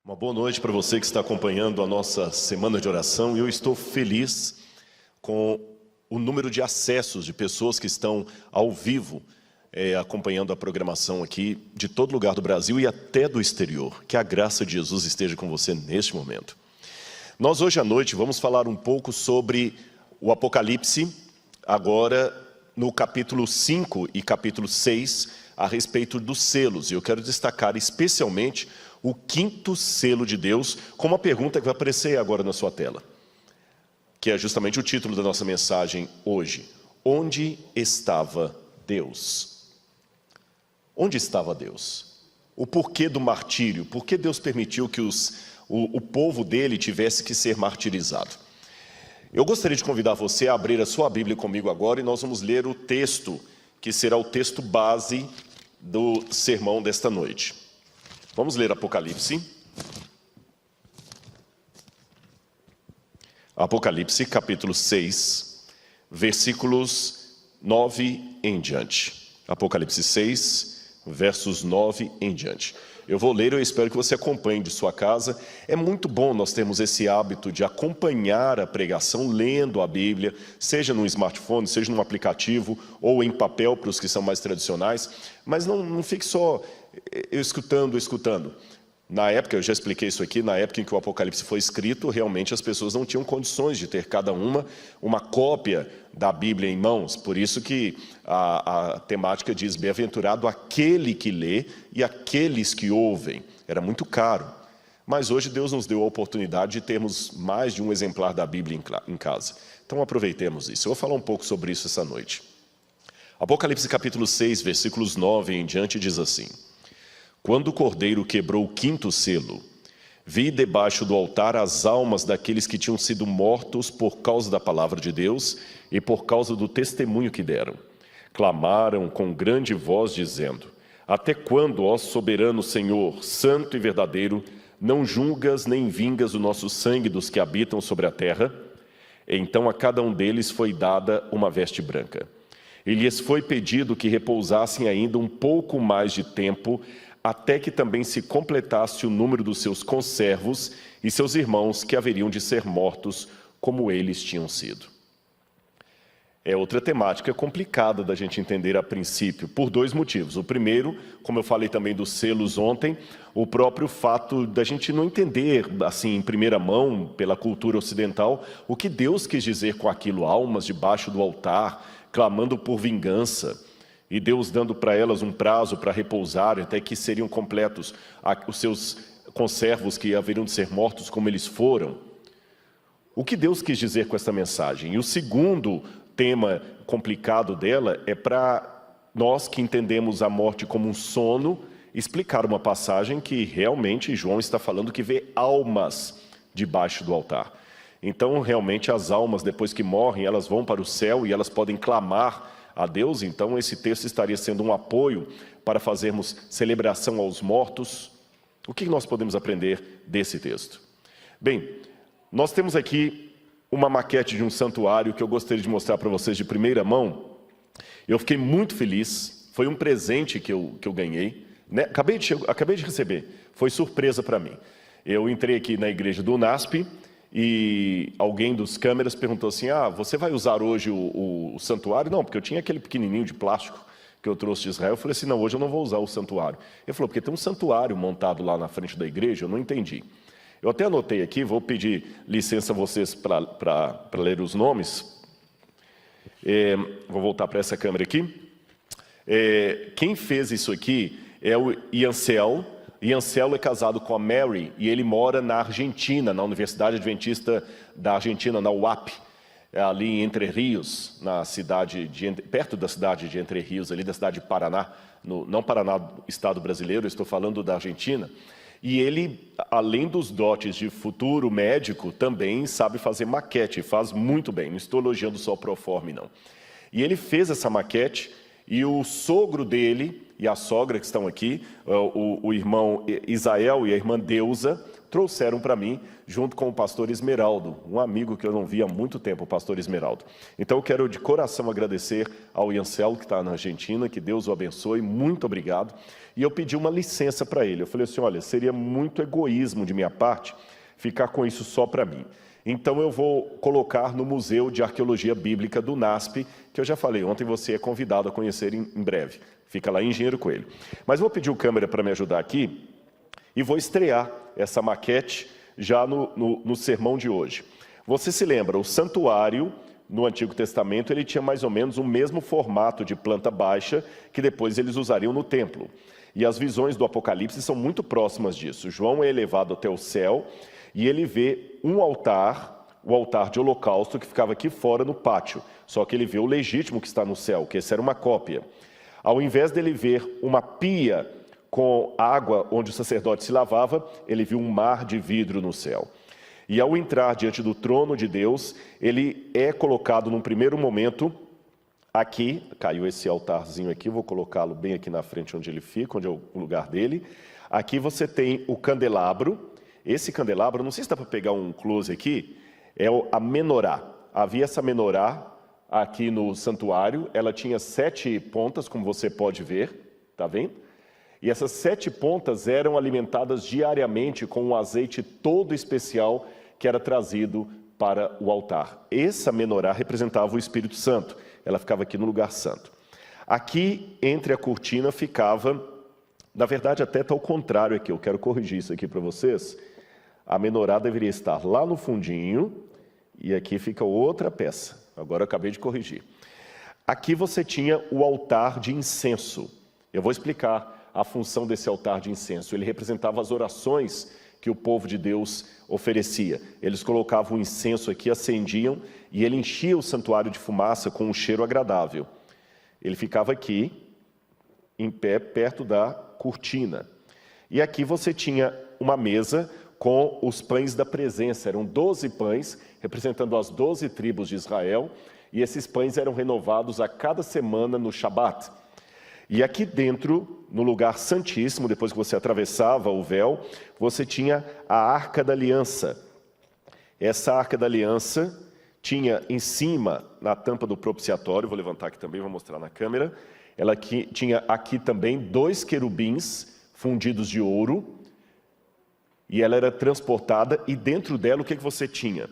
Uma boa noite para você que está acompanhando a nossa semana de oração. E eu estou feliz com o número de acessos de pessoas que estão ao vivo acompanhando a programação aqui de todo lugar do Brasil e até do exterior. Que a graça de Jesus esteja com você neste momento. Nós hoje à noite vamos falar um pouco sobre o Apocalipse, agora no capítulo 5 e capítulo 6, a respeito dos selos. E eu quero destacar especialmente o quinto selo de Deus, com uma pergunta que vai aparecer agora na sua tela, que é justamente o título da nossa mensagem hoje. Onde estava Deus? Onde estava Deus? O porquê do martírio? Por que Deus permitiu que o povo dele tivesse que ser martirizado? Eu gostaria de convidar você a abrir a sua Bíblia comigo agora e nós vamos ler o texto que será o texto base do sermão desta noite. Vamos ler Apocalipse. Apocalipse, capítulo 6, versículos 9 em diante. Apocalipse 6, versos 9 em diante. Eu vou ler, eu espero que você acompanhe de sua casa. É muito bom nós termos esse hábito de acompanhar a pregação lendo a Bíblia, seja no smartphone, seja num aplicativo ou em papel para os que são mais tradicionais, mas não fique só escutando. Na época, eu já expliquei isso aqui, na época em que o Apocalipse foi escrito, realmente as pessoas não tinham condições de ter cada uma cópia da Bíblia em mãos. Por isso que a temática diz, bem-aventurado aquele que lê e aqueles que ouvem. Era muito caro. Mas hoje Deus nos deu a oportunidade de termos mais de um exemplar da Bíblia em casa. Então aproveitemos isso. Eu vou falar um pouco sobre isso essa noite. Apocalipse capítulo 6, versículos 9 em diante diz assim: Quando o Cordeiro quebrou o quinto selo, vi debaixo do altar as almas daqueles que tinham sido mortos por causa da palavra de Deus e por causa do testemunho que deram. Clamaram com grande voz, dizendo: Até quando, ó soberano Senhor, santo e verdadeiro, não julgas nem vingas o nosso sangue dos que habitam sobre a terra? Então a cada um deles foi dada uma veste branca. E lhes foi pedido que repousassem ainda um pouco mais de tempo, até que também se completasse o número dos seus conservos e seus irmãos que haveriam de ser mortos como eles tinham sido. É outra temática complicada da gente entender a princípio, por dois motivos. O primeiro, como eu falei também dos selos ontem, o próprio fato da gente não entender, assim, em primeira mão, pela cultura ocidental, o que Deus quis dizer com aquilo, almas debaixo do altar, clamando por vingança, e Deus dando para elas um prazo para repousar, até que seriam completos os seus conservos que haveriam de ser mortos como eles foram. O que Deus quis dizer com essa mensagem? E o segundo tema complicado dela é para nós que entendemos a morte como um sono, explicar uma passagem que realmente João está falando que vê almas debaixo do altar. Então, realmente, as almas, depois que morrem, elas vão para o céu e elas podem clamar a Deus. Então esse texto estaria sendo um apoio para fazermos celebração aos mortos. O que nós podemos aprender desse texto? Bem, nós temos aqui uma maquete de um santuário que eu gostaria de mostrar para vocês de primeira mão. Eu fiquei muito feliz, foi um presente que eu ganhei, né? Acabei de receber, foi surpresa para mim. Eu entrei aqui na igreja do UNASP, e alguém dos câmeras perguntou assim: você vai usar hoje o santuário? Não, porque eu tinha aquele pequenininho de plástico que eu trouxe de Israel. Eu falei assim: não, hoje eu não vou usar o santuário. Ele falou: porque tem um santuário montado lá na frente da igreja. Eu não entendi. Eu até anotei aqui, vou pedir licença a vocês para ler os nomes. Vou voltar para essa câmera aqui. Quem fez isso aqui é o Iancel. Iancel é casado com a Mary e ele mora na Argentina, na Universidade Adventista da Argentina, na UAP, ali em Entre Rios, perto da cidade de Entre Rios, ali da cidade de Paraná, não Paraná, estado brasileiro, eu estou falando da Argentina. E ele, além dos dotes de futuro médico, também sabe fazer maquete, faz muito bem, não estou elogiando só o proforme, não. E ele fez essa maquete e o sogro dele e a sogra que estão aqui, o irmão Isael e a irmã Deusa, trouxeram para mim, junto com o pastor Esmeraldo, um amigo que eu não via há muito tempo, o pastor Esmeraldo. Então eu quero de coração agradecer ao Iancelo, que está na Argentina, que Deus o abençoe, muito obrigado. E eu pedi uma licença para ele, eu falei assim, olha, seria muito egoísmo de minha parte ficar com isso só para mim. Então eu vou colocar no Museu de Arqueologia Bíblica do NASP, que eu já falei, ontem você é convidado a conhecer em breve. Fica lá em Engenheiro Coelho. Mas vou pedir o câmera para me ajudar aqui e vou estrear essa maquete já no sermão de hoje. Você se lembra, o santuário no Antigo Testamento ele tinha mais ou menos o mesmo formato de planta baixa que depois eles usariam no templo. E as visões do Apocalipse são muito próximas disso. João é elevado até o céu e ele vê um altar, o altar de holocausto que ficava aqui fora no pátio. Só que ele vê o legítimo que está no céu, que esse era uma cópia. Ao invés dele ver uma pia com água onde o sacerdote se lavava, ele viu um mar de vidro no céu. E ao entrar diante do trono de Deus, ele é colocado num primeiro momento aqui, caiu esse altarzinho aqui, vou colocá-lo bem aqui na frente onde ele fica, onde é o lugar dele. Aqui você tem o candelabro. Esse candelabro, não sei se dá para pegar um close aqui, é a menorá. Havia essa menorá aqui no santuário, ela tinha 7 pontas, como você pode ver, tá vendo? E essas 7 pontas eram alimentadas diariamente com um azeite todo especial que era trazido para o altar. Essa menorá representava o Espírito Santo, ela ficava aqui no lugar santo. Aqui, entre a cortina, ficava, na verdade até está ao contrário aqui, eu quero corrigir isso aqui para vocês. A menorá deveria estar lá no fundinho, e aqui fica outra peça. Agora eu acabei de corrigir. Aqui você tinha o altar de incenso. Eu vou explicar a função desse altar de incenso. Ele representava as orações que o povo de Deus oferecia. Eles colocavam o incenso aqui, acendiam, e ele enchia o santuário de fumaça com um cheiro agradável. Ele ficava aqui, em pé, perto da cortina. E aqui você tinha uma mesa com os pães da presença. Eram 12 pães, representando as 12 tribos de Israel, e esses pães eram renovados a cada semana no Shabat. E aqui dentro, no lugar santíssimo, depois que você atravessava o véu, você tinha a Arca da Aliança. Essa Arca da Aliança tinha em cima, na tampa do propiciatório, vou levantar aqui também, vou mostrar na câmera, ela tinha aqui também 2 querubins fundidos de ouro, e ela era transportada, e dentro dela o que você tinha?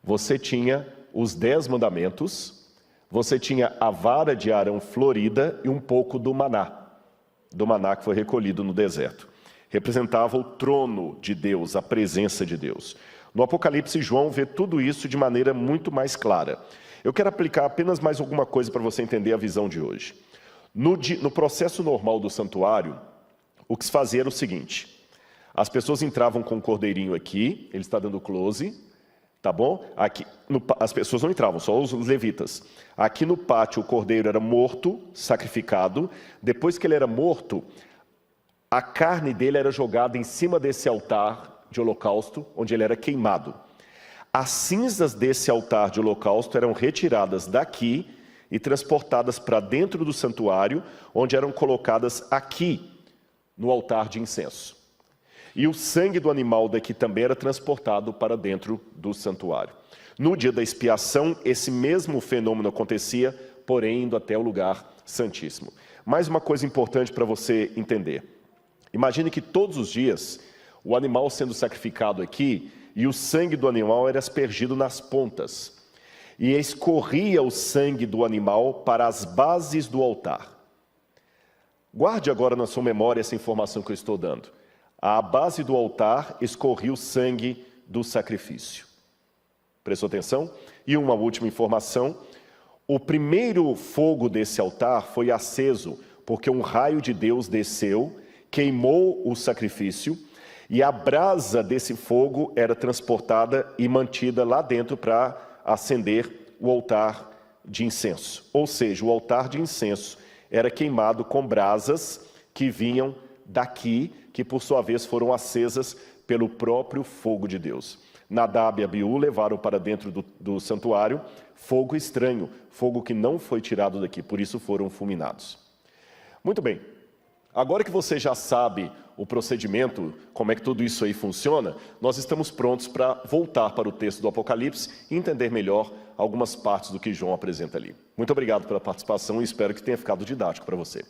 Você tinha os 10 mandamentos, você tinha a vara de Arão florida e um pouco do maná que foi recolhido no deserto. Representava o trono de Deus, a presença de Deus. No Apocalipse, João vê tudo isso de maneira muito mais clara. Eu quero aplicar apenas mais alguma coisa para você entender a visão de hoje. No processo normal do santuário, o que se fazia era o seguinte: as pessoas entravam com o cordeirinho aqui, ele está dando close, tá bom? Aqui, as pessoas não entravam, só os levitas. Aqui no pátio o cordeiro era morto, sacrificado. Depois que ele era morto, a carne dele era jogada em cima desse altar de holocausto, onde ele era queimado. As cinzas desse altar de holocausto eram retiradas daqui e transportadas para dentro do santuário, onde eram colocadas aqui, no altar de incenso. E o sangue do animal daqui também era transportado para dentro do santuário. No dia da expiação, esse mesmo fenômeno acontecia, porém indo até o lugar santíssimo. Mais uma coisa importante para você entender. Imagine que todos os dias, o animal sendo sacrificado aqui, e o sangue do animal era aspergido nas pontas. E escorria o sangue do animal para as bases do altar. Guarde agora na sua memória essa informação que eu estou dando. À base do altar escorria o sangue do sacrifício. Prestou atenção? E uma última informação: o primeiro fogo desse altar foi aceso, porque um raio de Deus desceu, queimou o sacrifício, e a brasa desse fogo era transportada e mantida lá dentro para acender o altar de incenso. Ou seja, o altar de incenso era queimado com brasas que vinham daqui, que por sua vez foram acesas pelo próprio fogo de Deus. Nadab e Abiú levaram para dentro do santuário fogo estranho, fogo que não foi tirado daqui, por isso foram fulminados. Muito bem, Agora que você já sabe o procedimento, como é que tudo isso aí funciona, nós estamos prontos para voltar para o texto do Apocalipse e entender melhor algumas partes do que João apresenta ali. Muito obrigado pela participação e espero que tenha ficado didático para você.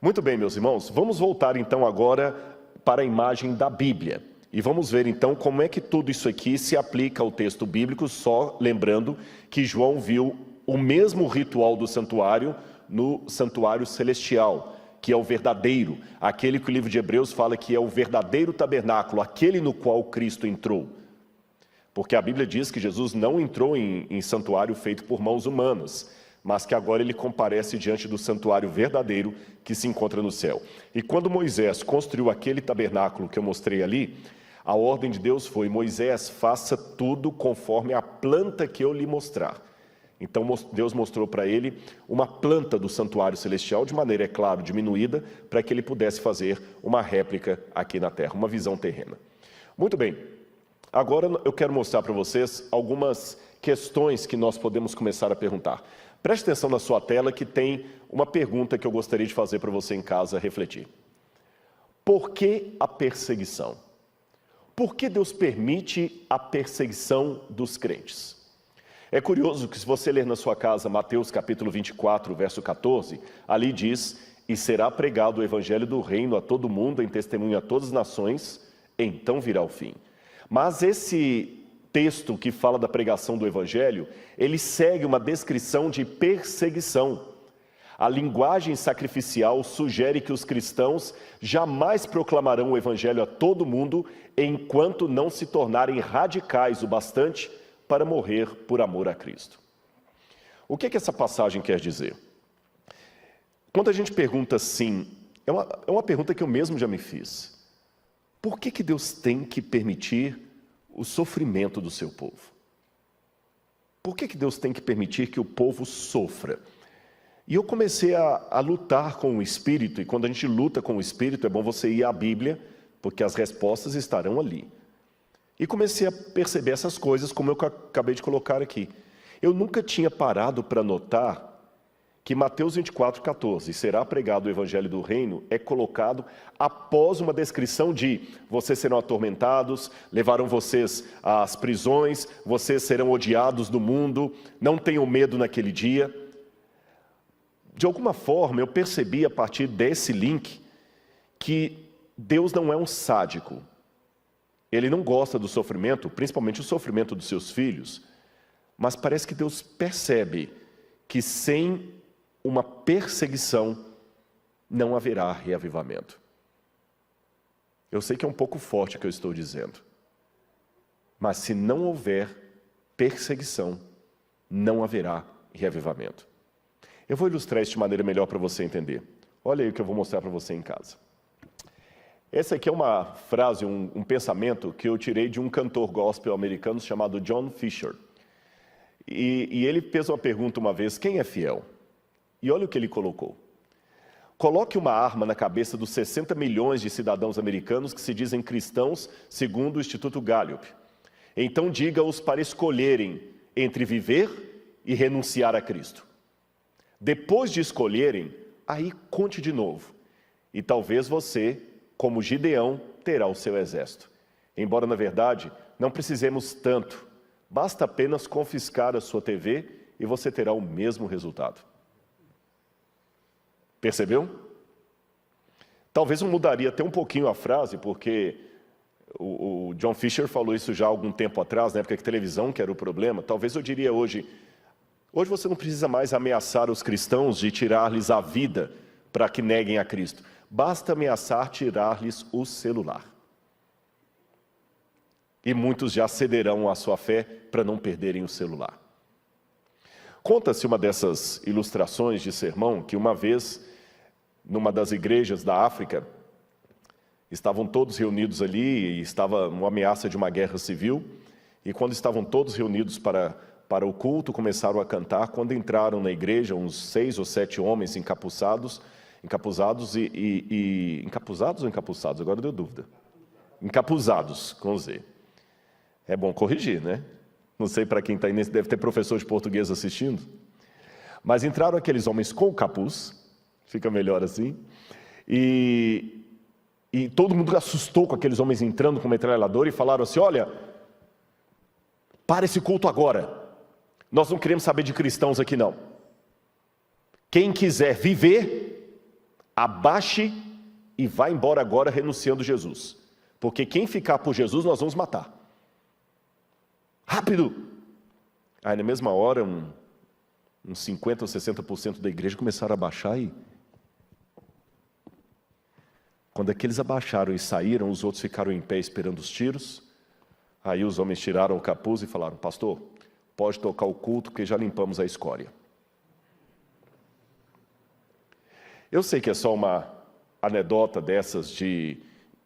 Muito bem, meus irmãos, vamos voltar então agora para a imagem da Bíblia. E vamos ver então como é que tudo isso aqui se aplica ao texto bíblico, só lembrando que João viu o mesmo ritual do santuário no santuário celestial, que é o verdadeiro, aquele que o livro de Hebreus fala que é o verdadeiro tabernáculo, aquele no qual Cristo entrou. Porque a Bíblia diz que Jesus não entrou em santuário feito por mãos humanas, mas que agora ele comparece diante do santuário verdadeiro que se encontra no céu. E quando Moisés construiu aquele tabernáculo que eu mostrei ali, a ordem de Deus foi: Moisés, faça tudo conforme a planta que eu lhe mostrar. Então Deus mostrou para ele uma planta do santuário celestial, de maneira, é claro, diminuída, para que ele pudesse fazer uma réplica aqui na terra, uma visão terrena. Muito bem, agora eu quero mostrar para vocês algumas questões que nós podemos começar a perguntar. Preste atenção na sua tela que tem uma pergunta que eu gostaria de fazer para você em casa refletir. Por que a perseguição? Por que Deus permite a perseguição dos crentes? É curioso que se você ler na sua casa Mateus capítulo 24, verso 14, ali diz: e será pregado o evangelho do reino a todo mundo, em testemunho a todas as nações, então virá o fim. Mas esse texto que fala da pregação do evangelho, ele segue uma descrição de perseguição. A linguagem sacrificial sugere que os cristãos jamais proclamarão o evangelho a todo mundo enquanto não se tornarem radicais o bastante para morrer por amor a Cristo. O que essa passagem quer dizer? Quando a gente pergunta assim, é uma pergunta que eu mesmo já me fiz. Por que Deus tem que permitir o sofrimento do seu povo? Por que Deus tem que permitir que o povo sofra? E eu comecei a lutar com o Espírito, e quando a gente luta com o Espírito, é bom você ir à Bíblia, porque as respostas estarão ali. E comecei a perceber essas coisas, como eu acabei de colocar aqui. Eu nunca tinha parado para notar que Mateus 24, 14, será pregado o evangelho do reino, é colocado após uma descrição de: vocês serão atormentados, levarão vocês às prisões, vocês serão odiados do mundo, não tenham medo naquele dia. De alguma forma, eu percebi a partir desse link que Deus não é um sádico. Ele não gosta do sofrimento, principalmente o sofrimento dos seus filhos, mas parece que Deus percebe que sem uma perseguição não haverá reavivamento. Eu sei que é um pouco forte o que eu estou dizendo, mas se não houver perseguição, não haverá reavivamento. Eu vou ilustrar isso de maneira melhor para você entender. Olha aí o que eu vou mostrar para você em casa. Essa aqui é uma frase, um pensamento que eu tirei de um cantor gospel americano chamado John Fisher. E ele fez uma pergunta uma vez: quem é fiel? E olha o que ele colocou. Coloque uma arma na cabeça dos 60 milhões de cidadãos americanos que se dizem cristãos, segundo o Instituto Gallup. Então diga-os para escolherem entre viver e renunciar a Cristo. Depois de escolherem, aí conte de novo. E talvez você, como Gideão, terá o seu exército. Embora, na verdade, não precisemos tanto. Basta apenas confiscar a sua TV e você terá o mesmo resultado. Percebeu? Talvez eu mudaria até um pouquinho a frase, porque o John Fisher falou isso já há algum tempo atrás, na época que a televisão que era o problema. Talvez eu diria hoje você não precisa mais ameaçar os cristãos de tirar-lhes a vida para que neguem a Cristo. Basta ameaçar tirar-lhes o celular. E muitos já cederão à sua fé para não perderem o celular. Conta-se uma dessas ilustrações de sermão que uma vez, numa das igrejas da África, estavam todos reunidos ali e estava uma ameaça de uma guerra civil. E quando estavam todos reunidos para o culto, começaram a cantar. Quando entraram na igreja, uns 6 ou 7 homens encapuzados e encapuzados ou encapuçados? Agora deu dúvida. Encapuzados, com Z. É bom corrigir, né? Não sei para quem está aí, deve ter professor de português assistindo. Mas entraram aqueles homens com o capuz, fica melhor assim, E todo mundo assustou com aqueles homens entrando com metralhadora e falaram assim: olha, para esse culto agora. Nós não queremos saber de cristãos aqui não. Quem quiser viver, abaixe e vá embora agora renunciando Jesus. Porque quem ficar por Jesus nós vamos matar. Rápido! Aí na mesma hora, uns 50% ou 60% da igreja começaram a abaixar e... Quando aqueles abaixaram e saíram, os outros ficaram em pé esperando os tiros. Aí os homens tiraram o capuz e falaram: pastor, pode tocar o culto, porque já limpamos a escória. Eu sei que é só uma anedota dessas de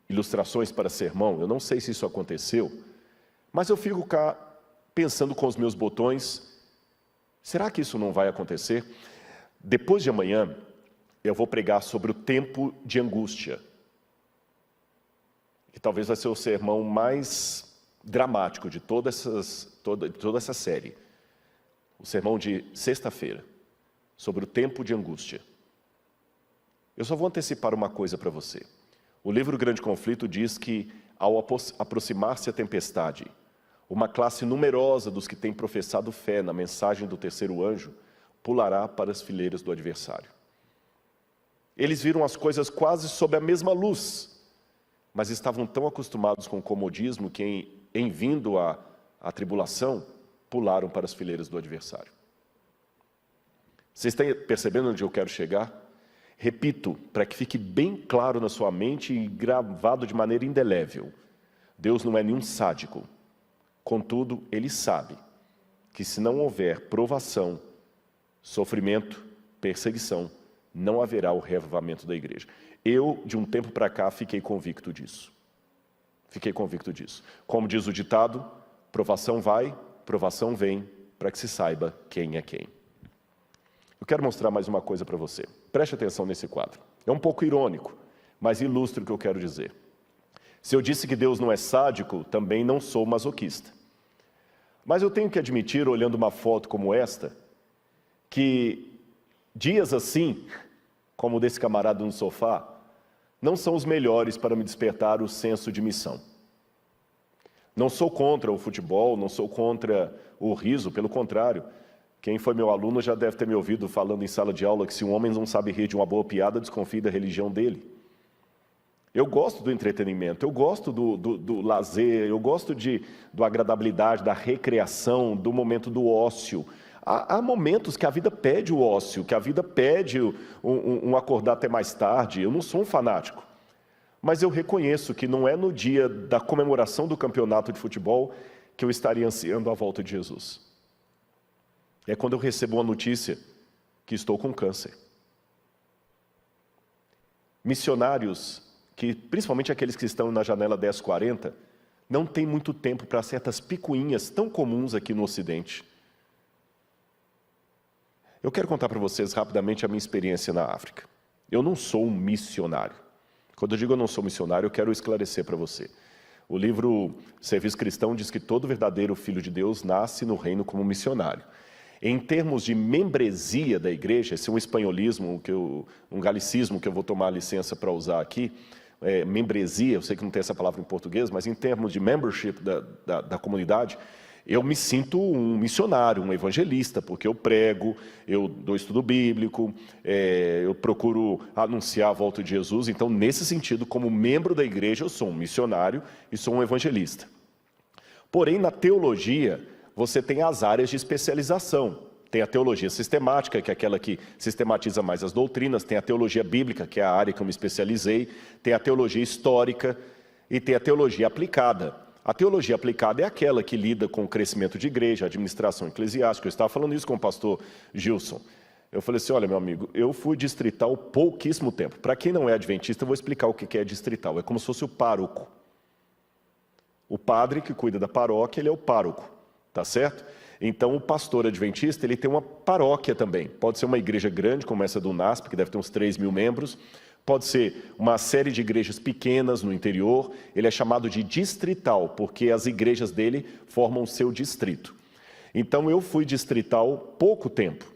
ilustrações para sermão, eu não sei se isso aconteceu, mas eu fico cá pensando com os meus botões, será que isso não vai acontecer? Depois de amanhã, eu vou pregar sobre o tempo de angústia, que talvez vai ser o sermão mais dramático de toda essa série. O sermão de sexta-feira, sobre o tempo de angústia. Eu só vou antecipar uma coisa para você. O livro Grande Conflito diz que, ao aproximar-se a tempestade, uma classe numerosa dos que têm professado fé na mensagem do terceiro anjo pulará para as fileiras do adversário. Eles viram as coisas quase sob a mesma luz, mas estavam tão acostumados com o comodismo que, em vindo a tribulação, pularam para as fileiras do adversário. Vocês estão percebendo onde eu quero chegar? Repito, para que fique bem claro na sua mente e gravado de maneira indelével. Deus não é nenhum sádico. Contudo, Ele sabe que se não houver provação, sofrimento, perseguição, não haverá o reavivamento da igreja. Eu, de um tempo para cá, fiquei convicto disso. Fiquei convicto disso. Como diz o ditado, provação vai, provação vem, para que se saiba quem é quem. Eu quero mostrar mais uma coisa para você. Preste atenção nesse quadro. É um pouco irônico, mas ilustra o que eu quero dizer. Se eu disse que Deus não é sádico, também não sou masoquista. Mas eu tenho que admitir, olhando uma foto como esta, que dias assim, como o desse camarada no sofá, não são os melhores para me despertar o senso de missão. Não sou contra o futebol, não sou contra o riso, pelo contrário. Quem foi meu aluno já deve ter me ouvido falando em sala de aula que se um homem não sabe rir de uma boa piada, desconfie da religião dele. Eu gosto do entretenimento, eu gosto do lazer, eu gosto da agradabilidade, da recreação, do momento do ócio. Há momentos que a vida pede o ócio, que a vida pede um acordar até mais tarde. Eu não sou um fanático, mas eu reconheço que não é no dia da comemoração do campeonato de futebol que eu estaria ansiando a volta de Jesus. É quando eu recebo uma notícia que estou com câncer. Missionários, principalmente aqueles que estão na janela 1040, não têm muito tempo para certas picuinhas tão comuns aqui no Ocidente. Eu quero contar para vocês rapidamente a minha experiência na África. Eu não sou um missionário. Quando eu digo eu não sou missionário, eu quero esclarecer para você. O livro Serviço Cristão diz que todo verdadeiro filho de Deus nasce no reino como missionário. Em termos de membresia da igreja, esse é um espanholismo, um galicismo que eu vou tomar licença para usar aqui, membresia, eu sei que não tem essa palavra em português, mas em termos de membership da comunidade, eu me sinto um missionário, um evangelista, porque eu prego, eu dou estudo bíblico, eu procuro anunciar a volta de Jesus. Então, nesse sentido, como membro da igreja, eu sou um missionário e sou um evangelista. Porém, na teologia, você tem as áreas de especialização. Tem a teologia sistemática, que é aquela que sistematiza mais as doutrinas, tem a teologia bíblica, que é a área que eu me especializei, tem a teologia histórica e tem a teologia aplicada. A teologia aplicada é aquela que lida com o crescimento de igreja, administração eclesiástica. Eu estava falando isso com o pastor Gilson. Eu falei assim, olha, meu amigo, eu fui distrital pouquíssimo tempo. Para quem não é adventista, eu vou explicar o que é distrital. É como se fosse o pároco. O padre que cuida da paróquia, ele é o pároco, tá certo? Então, o pastor adventista, ele tem uma paróquia também. Pode ser uma igreja grande, como essa do NASP, que deve ter uns 3.000 membros. Pode ser uma série de igrejas pequenas no interior. Ele é chamado de distrital, porque as igrejas dele formam o seu distrito. Então, eu fui distrital pouco tempo.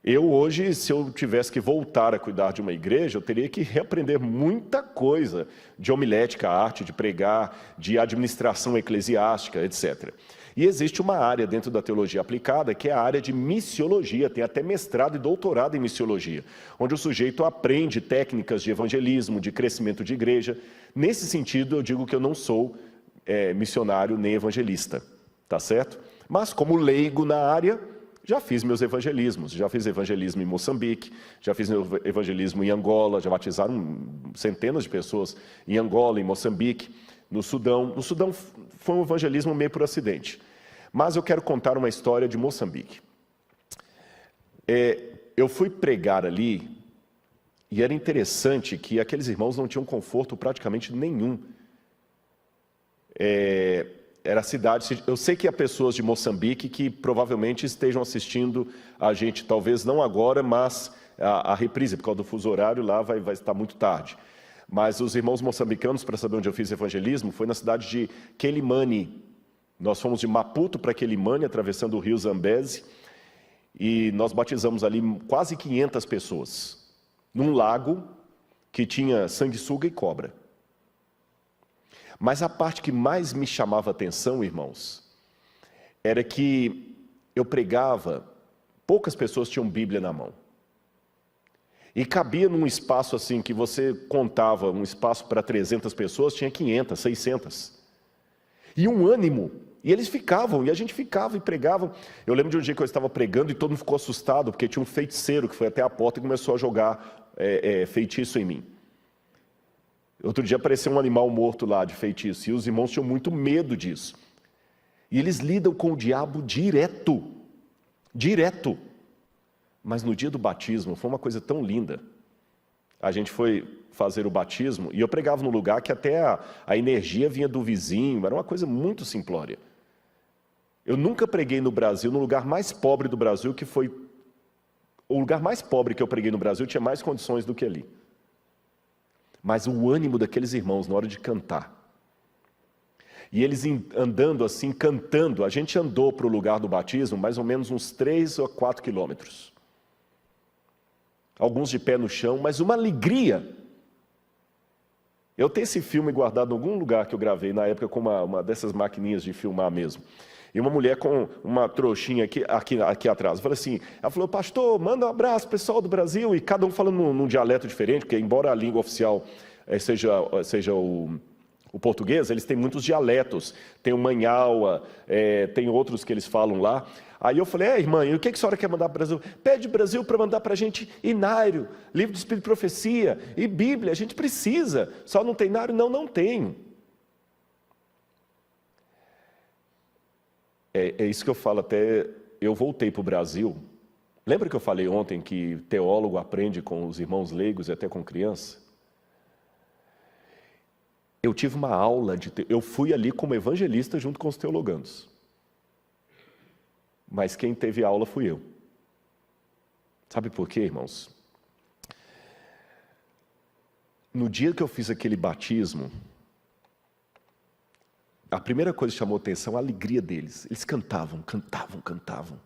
Eu hoje, se eu tivesse que voltar a cuidar de uma igreja, eu teria que reaprender muita coisa de homilética, arte de pregar, de administração eclesiástica, etc. E existe uma área dentro da teologia aplicada, que é a área de missiologia, tem até mestrado e doutorado em missiologia, onde o sujeito aprende técnicas de evangelismo, de crescimento de igreja. Nesse sentido, eu digo que eu não sou missionário nem evangelista, tá certo? Mas como leigo na área, já fiz meus evangelismos, já fiz evangelismo em Moçambique, já fiz meu evangelismo em Angola, já batizaram centenas de pessoas em Angola, em Moçambique, no Sudão. No Sudão foi um evangelismo meio por acidente. Mas eu quero contar uma história de Moçambique. Eu fui pregar ali e era interessante que aqueles irmãos não tinham conforto praticamente nenhum. Era a cidade, eu sei que há pessoas de Moçambique que provavelmente estejam assistindo a gente, talvez não agora, mas a reprise, por causa do fuso horário, lá vai estar muito tarde. Mas os irmãos moçambicanos, para saber onde eu fiz evangelismo, foi na cidade de Quelimane. Nós fomos de Maputo para Quelimane, atravessando o rio Zambeze, e nós batizamos ali quase 500 pessoas, num lago que tinha sanguessuga e cobra. Mas a parte que mais me chamava a atenção, irmãos, era que eu pregava, poucas pessoas tinham Bíblia na mão. E cabia num espaço assim, que você contava um espaço para 300 pessoas, tinha 500, 600. E um ânimo, e eles ficavam, e a gente ficava e pregava. Eu lembro de um dia que eu estava pregando e todo mundo ficou assustado, porque tinha um feiticeiro que foi até a porta e começou a jogar feitiço em mim. Outro dia apareceu um animal morto lá de feitiço, e os irmãos tinham muito medo disso. E eles lidam com o diabo direto. Direto. Mas no dia do batismo, foi uma coisa tão linda. A gente foi fazer o batismo, e eu pregava num lugar que até a energia vinha do vizinho, era uma coisa muito simplória. Eu nunca preguei no Brasil, no lugar mais pobre do Brasil, que foi... O lugar mais pobre que eu preguei no Brasil tinha mais condições do que ali. Mas o ânimo daqueles irmãos na hora de cantar. E eles andando assim, cantando, a gente andou para o lugar do batismo mais ou menos uns 3 ou 4 quilômetros. Alguns de pé no chão, mas uma alegria. Eu tenho esse filme guardado em algum lugar que eu gravei na época com uma dessas maquininhas de filmar mesmo. E uma mulher com uma trouxinha aqui atrás. Eu falei assim, ela falou, pastor, manda um abraço pessoal do Brasil. E cada um falando num dialeto diferente, porque embora a língua oficial seja o português, eles têm muitos dialetos. Tem o manhaua, tem outros que eles falam lá. Aí eu falei, irmã, e o que a senhora quer mandar para o Brasil? Pede Brasil para mandar para a gente Inário, livro de Espírito e Profecia, e Bíblia, a gente precisa. Só não tem Inário? Não, não tenho. É isso que eu falo, até eu voltei para o Brasil. Lembra que eu falei ontem que teólogo aprende com os irmãos leigos e até com criança? Eu tive uma aula, eu fui ali como evangelista junto com os teologandos. Mas quem teve aula fui eu. Sabe por quê, irmãos? No dia que eu fiz aquele batismo, a primeira coisa que chamou a atenção, a alegria deles. Eles cantavam, cantavam, cantavam.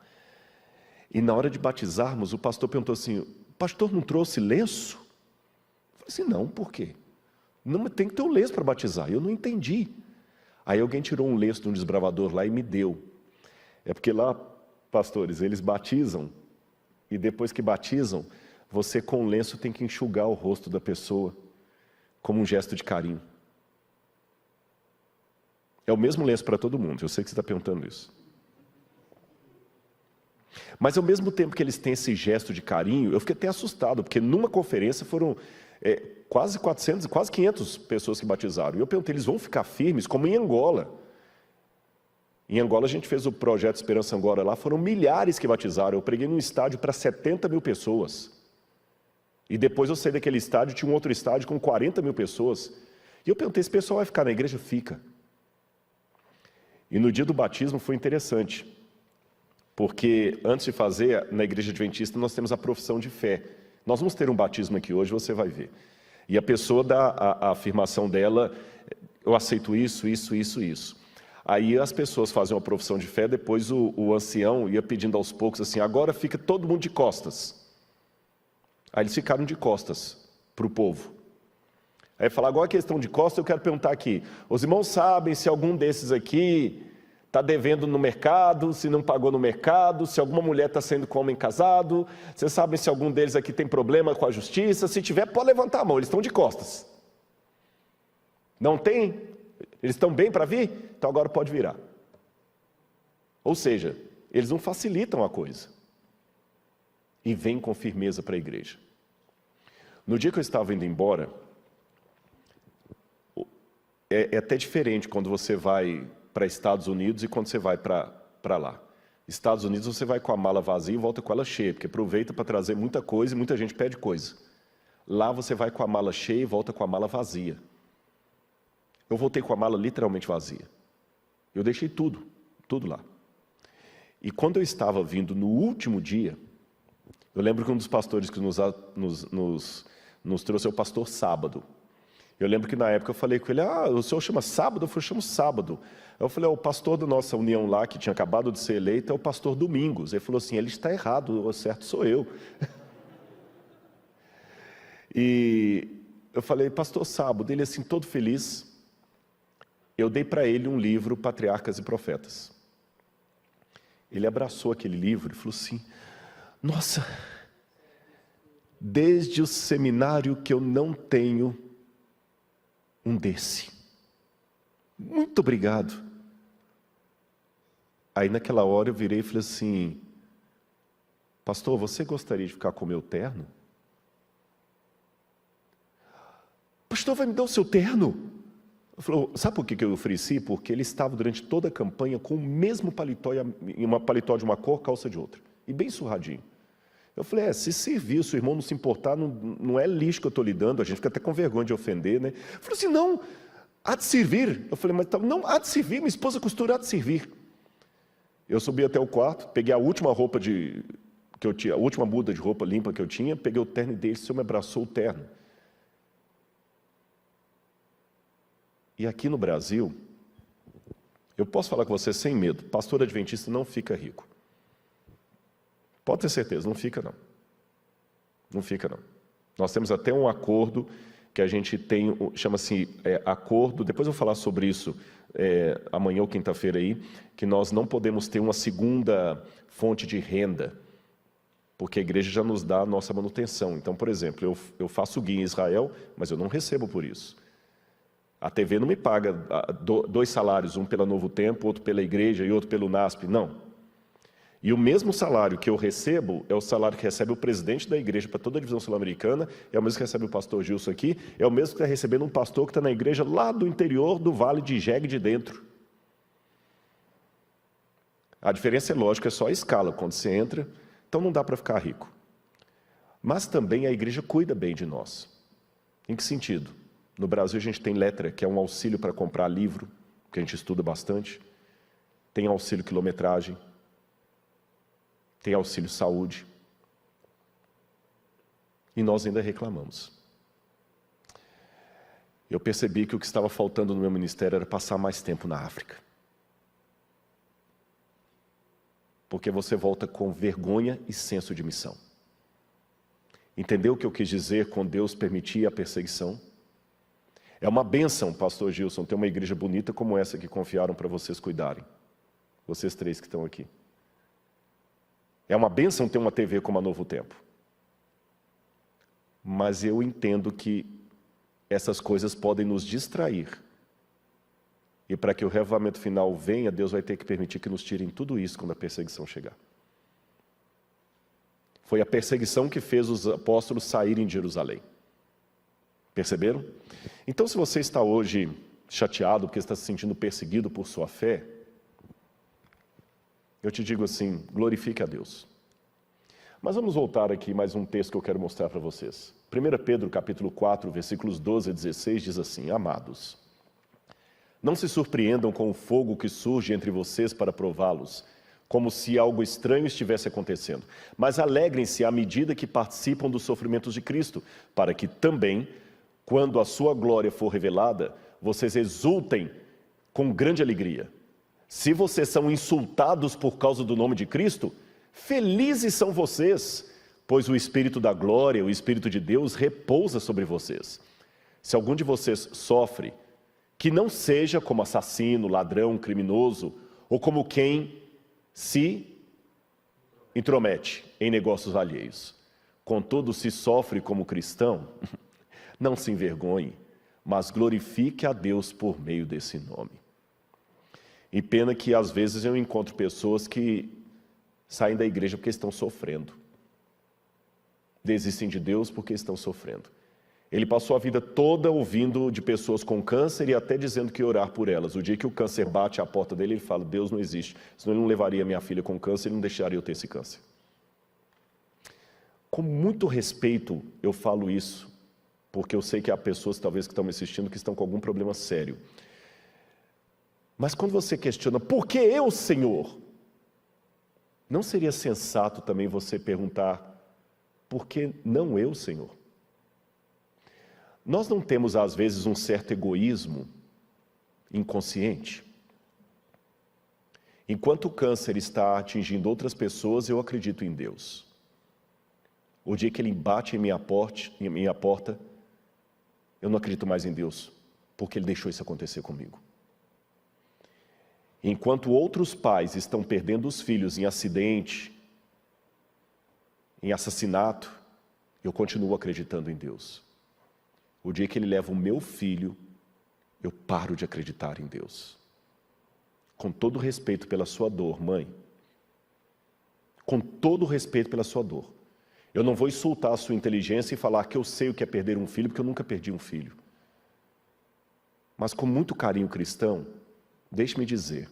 E na hora de batizarmos, o pastor perguntou assim, o pastor não trouxe lenço? Eu falei assim, não, por quê? Não, tem que ter um lenço para batizar. Eu não entendi. Aí alguém tirou um lenço de um desbravador lá e me deu. É porque lá, pastores, eles batizam, e depois que batizam, você com o lenço tem que enxugar o rosto da pessoa, como um gesto de carinho. É o mesmo lenço para todo mundo, eu sei que você está perguntando isso. Mas ao mesmo tempo que eles têm esse gesto de carinho, eu fiquei até assustado, porque numa conferência foram quase 400, quase 500 pessoas que batizaram. E eu perguntei, eles vão ficar firmes como em Angola? Em Angola a gente fez o projeto Esperança Angola lá, foram milhares que batizaram. Eu preguei num estádio para 70 mil pessoas. E depois eu saí daquele estádio, tinha um outro estádio com 40 mil pessoas. E eu perguntei, esse pessoal vai ficar na igreja? Fica. E no dia do batismo foi interessante, porque antes de fazer, na igreja adventista, nós temos a profissão de fé. Nós vamos ter um batismo aqui hoje, você vai ver. E a pessoa dá a afirmação dela, eu aceito isso, isso, isso, isso. Aí as pessoas fazem uma profissão de fé, depois o ancião ia pedindo aos poucos assim, agora fica todo mundo de costas. Aí eles ficaram de costas para o povo. Aí falar, agora a questão de costas, eu quero perguntar aqui, os irmãos sabem se algum desses aqui está devendo no mercado, se não pagou no mercado, se alguma mulher está saindo com homem casado, vocês sabem se algum deles aqui tem problema com a justiça, se tiver pode levantar a mão, eles estão de costas. Não tem? Eles estão bem para vir? Então agora pode virar. Ou seja, eles não facilitam a coisa. E vêm com firmeza para a igreja. No dia que eu estava indo embora, é até diferente quando você vai para Estados Unidos e quando você vai para lá. Estados Unidos você vai com a mala vazia e volta com ela cheia, porque aproveita para trazer muita coisa e muita gente pede coisa. Lá você vai com a mala cheia e volta com a mala vazia. Eu voltei com a mala literalmente vazia. Eu deixei tudo lá. E quando eu estava vindo no último dia, eu lembro que um dos pastores que nos trouxe é o pastor Sábado. Eu lembro que na época eu falei com ele, o senhor chama Sábado? Eu falei, eu chamo Sábado. Eu falei, o pastor da nossa união lá, que tinha acabado de ser eleito, é o pastor Domingos. Ele falou assim, ele está errado, o certo sou eu. E eu falei, pastor Sábado, ele assim, todo feliz. Eu dei para ele um livro, Patriarcas e Profetas. Ele abraçou aquele livro e falou assim, nossa, desde o seminário que eu não tenho um desse. Muito obrigado. Aí naquela hora eu virei e falei assim, pastor, você gostaria de ficar com o meu terno? Pastor, vai me dar o seu terno? Eu falei, sabe por que eu ofereci? Porque ele estava durante toda a campanha com o mesmo paletó, uma paletó de uma cor, calça de outra. E bem surradinho. Eu falei, se servir, se o irmão não se importar, não é lixo que eu estou lhe dando, a gente fica até com vergonha de ofender, né? Eu falei assim, não, há de servir. Eu falei, mas não, há de servir, minha esposa costura, há de servir. Eu subi até o quarto, peguei a última roupa que eu tinha, a última muda de roupa limpa que eu tinha, peguei o terno dele, o senhor me abraçou o terno. E aqui no Brasil, eu posso falar com você sem medo, pastor adventista não fica rico. Pode ter certeza, não fica não. Não fica não. Nós temos até um acordo que a gente tem, chama-se acordo, depois eu vou falar sobre isso amanhã ou quinta-feira aí, que nós não podemos ter uma segunda fonte de renda, porque a igreja já nos dá a nossa manutenção. Então, por exemplo, eu faço guia em Israel, mas eu não recebo por isso. A TV não me paga 2 salários, um pela Novo Tempo, outro pela igreja e outro pelo NASP, não. E o mesmo salário que eu recebo é o salário que recebe o presidente da igreja para toda a divisão sul-americana, é o mesmo que recebe o pastor Gilson aqui, é o mesmo que está recebendo um pastor que está na igreja lá do interior do Vale de Jegue de Dentro. A diferença é lógica, é só a escala, quando você entra, então não dá para ficar rico. Mas também a igreja cuida bem de nós. Em que sentido? No Brasil a gente tem letra, que é um auxílio para comprar livro, que a gente estuda bastante. Tem auxílio quilometragem. Tem auxílio saúde. E nós ainda reclamamos. Eu percebi que o que estava faltando no meu ministério era passar mais tempo na África. Porque você volta com vergonha e senso de missão. Entendeu o que eu quis dizer com Deus permitir a perseguição? É uma bênção, pastor Gilson, ter uma igreja bonita como essa que confiaram para vocês cuidarem. Vocês 3 que estão aqui. É uma bênção ter uma TV como a Novo Tempo. Mas eu entendo que essas coisas podem nos distrair. E para que o reavivamento final venha, Deus vai ter que permitir que nos tirem tudo isso quando a perseguição chegar. Foi a perseguição que fez os apóstolos saírem de Jerusalém. Perceberam? Então, se você está hoje chateado porque está se sentindo perseguido por sua fé, eu te digo assim, glorifique a Deus. Mas vamos voltar aqui mais um texto que eu quero mostrar para vocês. 1 Pedro capítulo 4, versículos 12 a 16 diz assim, amados, não se surpreendam com o fogo que surge entre vocês para prová-los, como se algo estranho estivesse acontecendo, mas alegrem-se à medida que participam dos sofrimentos de Cristo, para que também, quando a sua glória for revelada, vocês exultem com grande alegria. Se vocês são insultados por causa do nome de Cristo, felizes são vocês, pois o Espírito da glória, o Espírito de Deus, repousa sobre vocês. Se algum de vocês sofre, que não seja como assassino, ladrão, criminoso, ou como quem se intromete em negócios alheios. Contudo, se sofre como cristão, não se envergonhe, mas glorifique a Deus por meio desse nome. E pena que às vezes eu encontro pessoas que saem da igreja porque estão sofrendo. Desistem de Deus porque estão sofrendo. Ele passou a vida toda ouvindo de pessoas com câncer e até dizendo que ia orar por elas. O dia que o câncer bate à porta dele, ele fala, Deus não existe. Senão ele não levaria minha filha com câncer, ele não deixaria eu ter esse câncer. Com muito respeito eu falo isso, porque eu sei que há pessoas talvez que estão me assistindo que estão com algum problema sério. Mas quando você questiona, por que eu, Senhor? Não seria sensato também você perguntar, por que não eu, Senhor? Nós não temos, às vezes, um certo egoísmo inconsciente. Enquanto o câncer está atingindo outras pessoas, eu acredito em Deus. O dia que ele bate em minha porta, eu não acredito mais em Deus, porque ele deixou isso acontecer comigo. Enquanto outros pais estão perdendo os filhos em acidente, em assassinato, eu continuo acreditando em Deus. O dia que ele leva o meu filho, eu paro de acreditar em Deus. Com todo respeito pela sua dor, mãe. Com todo respeito pela sua dor. Eu não vou insultar a sua inteligência e falar que eu sei o que é perder um filho, porque eu nunca perdi um filho. Mas com muito carinho cristão, deixe-me dizer,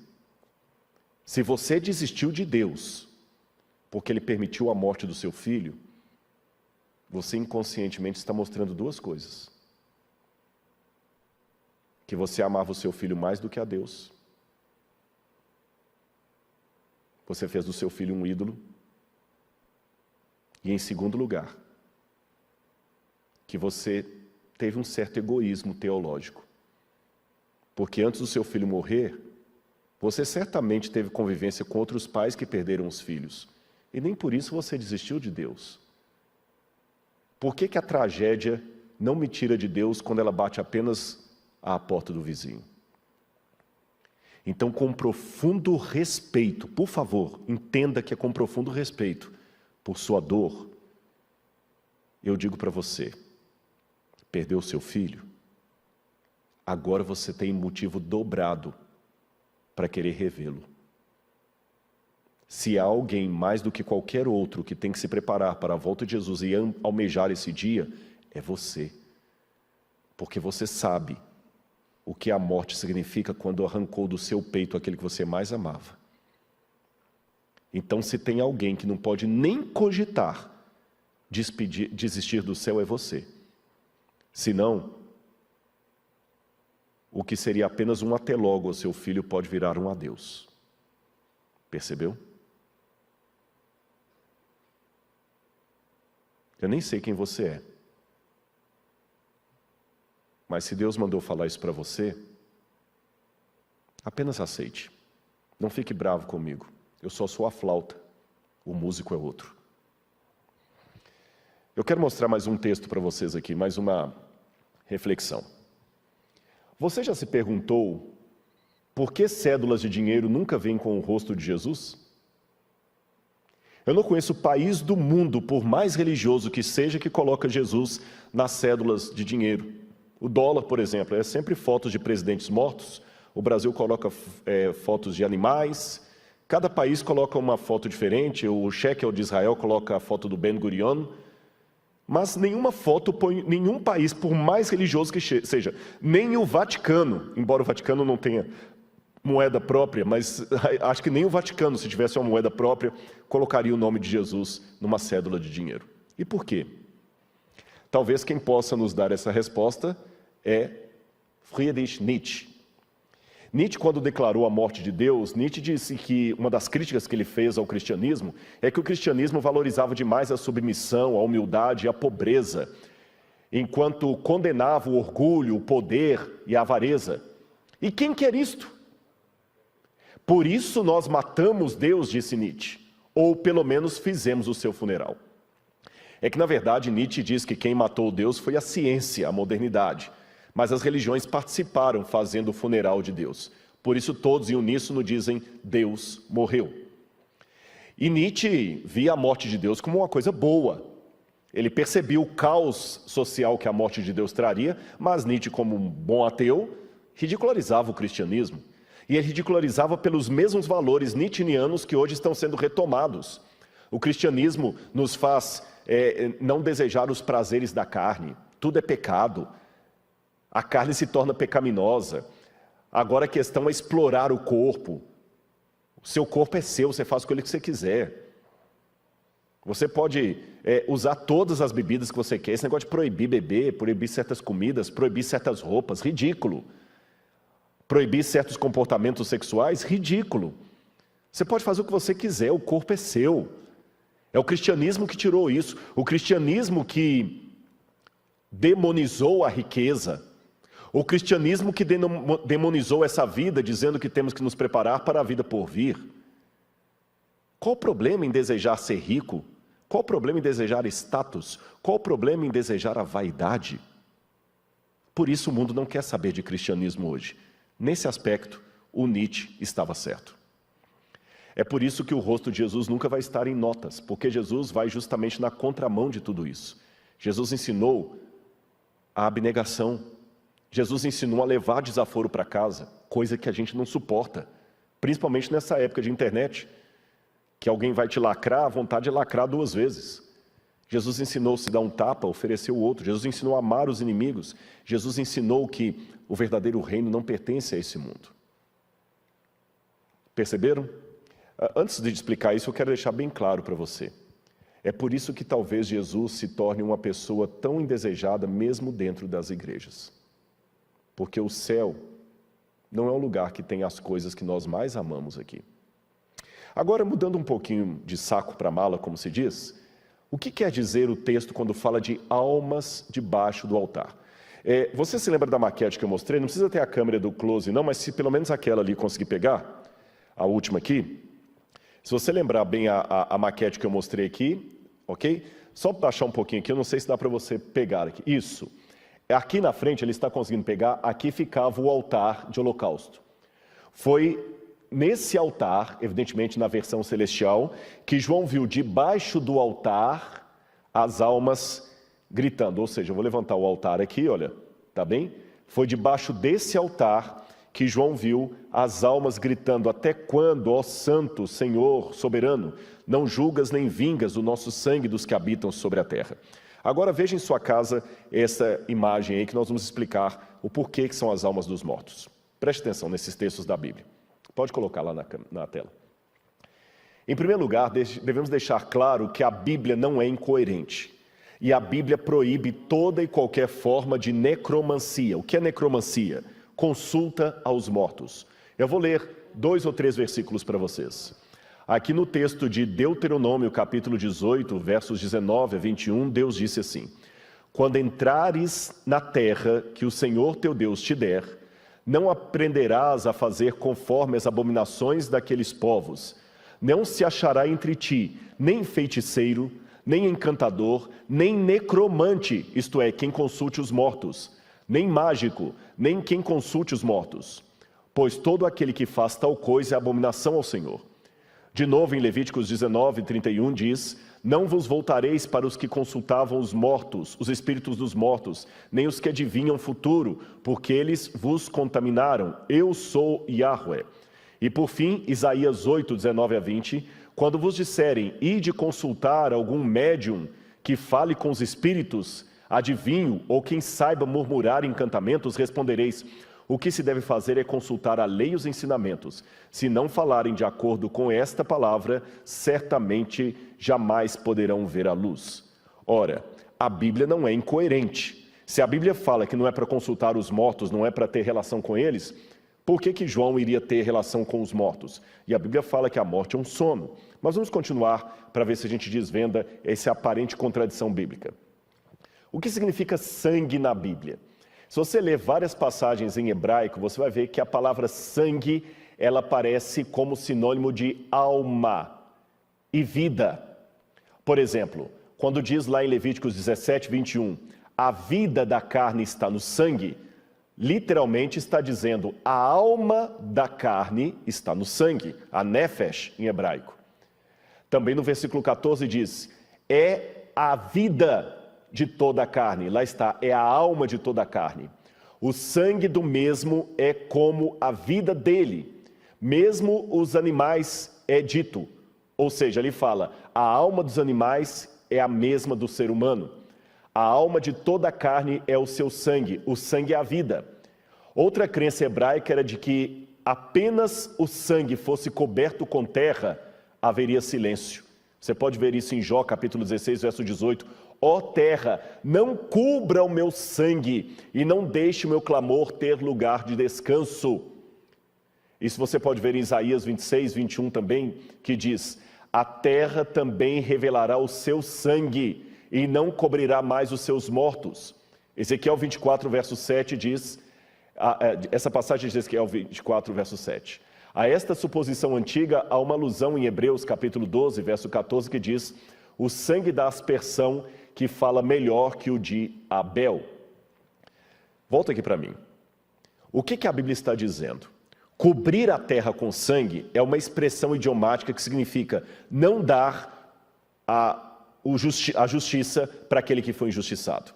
se você desistiu de Deus, porque Ele permitiu a morte do seu filho, você inconscientemente está mostrando duas coisas. Que você amava o seu filho mais do que a Deus. Você fez do seu filho um ídolo. E em segundo lugar, que você teve um certo egoísmo teológico. Porque antes do seu filho morrer, você certamente teve convivência com outros pais que perderam os filhos. E nem por isso você desistiu de Deus. Por que a tragédia não me tira de Deus quando ela bate apenas à porta do vizinho? Então, com profundo respeito, por favor, entenda que é com profundo respeito por sua dor, eu digo para você, perdeu seu filho, agora você tem motivo dobrado para querer revê-lo. Se há alguém mais do que qualquer outro que tem que se preparar para a volta de Jesus e almejar esse dia, é você. Porque você sabe o que a morte significa quando arrancou do seu peito aquele que você mais amava. Então, se tem alguém que não pode nem cogitar desistir do céu, é você. Senão, o que seria apenas um até logo ao seu filho pode virar um adeus. Percebeu? Eu nem sei quem você é. Mas se Deus mandou falar isso para você, apenas aceite. Não fique bravo comigo. Eu só sou a flauta. O músico é outro. Eu quero mostrar mais um texto para vocês aqui, mais uma reflexão. Você já se perguntou por que cédulas de dinheiro nunca vêm com o rosto de Jesus? Eu não conheço país do mundo, por mais religioso que seja, que coloca Jesus nas cédulas de dinheiro. O dólar, por exemplo, é sempre fotos de presidentes mortos. O Brasil coloca fotos de animais. Cada país coloca uma foto diferente. O cheque de Israel coloca a foto do Ben Gurion. Mas nenhuma foto põe nenhum país, por mais religioso que seja, nem o Vaticano, embora o Vaticano não tenha moeda própria, mas acho que nem o Vaticano, se tivesse uma moeda própria, colocaria o nome de Jesus numa cédula de dinheiro. E por quê? Talvez quem possa nos dar essa resposta é Friedrich Nietzsche. Nietzsche, quando declarou a morte de Deus, Nietzsche disse que uma das críticas que ele fez ao cristianismo é que o cristianismo valorizava demais a submissão, a humildade e a pobreza, enquanto condenava o orgulho, o poder e a avareza. E quem quer isto? Por isso nós matamos Deus, disse Nietzsche, ou pelo menos fizemos o seu funeral. É que, na verdade, Nietzsche diz que quem matou Deus foi a ciência, a modernidade. Mas as religiões participaram fazendo o funeral de Deus. Por isso todos em uníssono dizem, Deus morreu. E Nietzsche via a morte de Deus como uma coisa boa. Ele percebia o caos social que a morte de Deus traria, mas Nietzsche, como um bom ateu, ridicularizava o cristianismo. E ele ridicularizava pelos mesmos valores nietzscheanos que hoje estão sendo retomados. O cristianismo nos faz não desejar os prazeres da carne. Tudo é pecado. A carne se torna pecaminosa. Agora a questão é explorar o corpo. O seu corpo é seu, você faz com ele o que você quiser. Você pode usar todas as bebidas que você quer. Esse negócio de proibir beber, proibir certas comidas, proibir certas roupas, ridículo. Proibir certos comportamentos sexuais, ridículo. Você pode fazer o que você quiser, o corpo é seu. É o cristianismo que tirou isso. O cristianismo que demonizou a riqueza. O cristianismo que demonizou essa vida, dizendo que temos que nos preparar para a vida por vir. Qual o problema em desejar ser rico? Qual o problema em desejar status? Qual o problema em desejar a vaidade? Por isso o mundo não quer saber de cristianismo hoje. Nesse aspecto, o Nietzsche estava certo. É por isso que o rosto de Jesus nunca vai estar em notas, porque Jesus vai justamente na contramão de tudo isso. Jesus ensinou a abnegação. Jesus ensinou a levar desaforo para casa, coisa que a gente não suporta, principalmente nessa época de internet, que alguém vai te lacrar, a vontade é lacrar 2 vezes. Jesus ensinou se dar um tapa, oferecer o outro. Jesus ensinou a amar os inimigos. Jesus ensinou que o verdadeiro reino não pertence a esse mundo. Perceberam? Antes de explicar isso, eu quero deixar bem claro para você. É por isso que talvez Jesus se torne uma pessoa tão indesejada mesmo dentro das igrejas. Porque o céu não é um lugar que tem as coisas que nós mais amamos aqui. Agora, mudando um pouquinho de saco para mala, como se diz, o que quer dizer o texto quando fala de almas debaixo do altar? Você se lembra da maquete que eu mostrei? Não precisa ter a câmera do close não, mas se pelo menos aquela ali conseguir pegar, a última aqui, se você lembrar bem a maquete que eu mostrei aqui, ok? Só baixar um pouquinho aqui, eu não sei se dá para você pegar aqui. Isso. Aqui na frente, ele está conseguindo pegar, aqui ficava o altar de holocausto. Foi nesse altar, evidentemente na versão celestial, que João viu debaixo do altar as almas gritando. Ou seja, eu vou levantar o altar aqui, olha, tá bem? Foi debaixo desse altar que João viu as almas gritando, até quando, ó Santo, Senhor, soberano, não julgas nem vingas o nosso sangue dos que habitam sobre a terra. Agora veja em sua casa essa imagem aí que nós vamos explicar o porquê que são as almas dos mortos. Preste atenção nesses textos da Bíblia. Pode colocar lá na tela. Em primeiro lugar, devemos deixar claro que a Bíblia não é incoerente. E a Bíblia proíbe toda e qualquer forma de necromancia. O que é necromancia? Consulta aos mortos. Eu vou ler 2 ou 3 versículos para vocês. Aqui no texto de Deuteronômio, capítulo 18, versos 19 a 21, Deus disse assim: quando entrares na terra que o Senhor teu Deus te der, não aprenderás a fazer conforme as abominações daqueles povos. Não se achará entre ti nem feiticeiro, nem encantador, nem necromante, isto é, quem consulte os mortos, nem mágico, nem quem consulte os mortos. Pois todo aquele que faz tal coisa é abominação ao Senhor. De novo, em Levíticos 19, 31, diz: não vos voltareis para os que consultavam os mortos, os espíritos dos mortos, nem os que adivinham o futuro, porque eles vos contaminaram. Eu sou Yahweh. E por fim, Isaías 8, 19 a 20, quando vos disserem, ide consultar algum médium que fale com os espíritos, adivinho, ou quem saiba murmurar encantamentos, respondereis: o que se deve fazer é consultar a lei e os ensinamentos. Se não falarem de acordo com esta palavra, certamente jamais poderão ver a luz. Ora, a Bíblia não é incoerente. Se a Bíblia fala que não é para consultar os mortos, não é para ter relação com eles, por que João iria ter relação com os mortos? E a Bíblia fala que a morte é um sono. Mas vamos continuar para ver se a gente desvenda essa aparente contradição bíblica. O que significa sangue na Bíblia? Se você ler várias passagens em hebraico, você vai ver que a palavra sangue ela aparece como sinônimo de alma e vida. Por exemplo, quando diz lá em Levíticos 17, 21, a vida da carne está no sangue, literalmente está dizendo a alma da carne está no sangue, a nefesh em hebraico. Também no versículo 14 diz, é a vida de toda a carne, lá está, é a alma de toda a carne. O sangue do mesmo é como a vida dele, mesmo os animais é dito, ou seja, ele fala, a alma dos animais é a mesma do ser humano. A alma de toda a carne é o seu sangue, o sangue é a vida. Outra crença hebraica era de que apenas o sangue fosse coberto com terra, haveria silêncio. Você pode ver isso em Jó, capítulo 16, verso 18. Ó terra, não cubra o meu sangue e não deixe o meu clamor ter lugar de descanso. Isso você pode ver em Isaías 26, 21 também, que diz, a terra também revelará o seu sangue e não cobrirá mais os seus mortos. Ezequiel 24, verso 7 diz, essa passagem de Ezequiel 24, verso 7. A esta suposição antiga, há uma alusão em Hebreus, capítulo 12, verso 14, que diz, o sangue da aspersão que fala melhor que o de Abel. Volta aqui para mim. O que a Bíblia está dizendo? Cobrir a terra com sangue é uma expressão idiomática que significa não dar a justiça para aquele que foi injustiçado.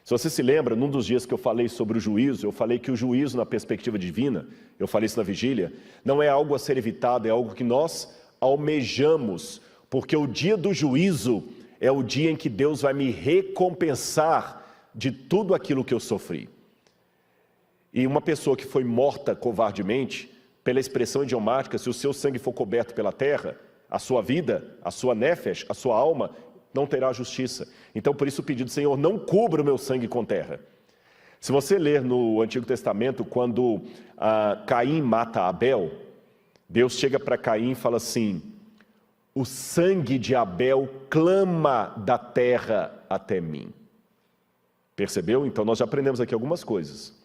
Se você se lembra, num dos dias que eu falei sobre o juízo, eu falei que o juízo na perspectiva divina, eu falei isso na vigília, não é algo a ser evitado, é algo que nós almejamos, porque o dia do juízo é o dia em que Deus vai me recompensar de tudo aquilo que eu sofri. E uma pessoa que foi morta covardemente, pela expressão idiomática, se o seu sangue for coberto pela terra, a sua vida, a sua nefesh, a sua alma, não terá justiça. Então, por isso o pedido, Senhor, não cubra o meu sangue com terra. Se você ler no Antigo Testamento, quando Caim mata Abel, Deus chega para Caim e fala assim, o sangue de Abel clama da terra até mim. Percebeu? Então, nós já aprendemos aqui algumas coisas.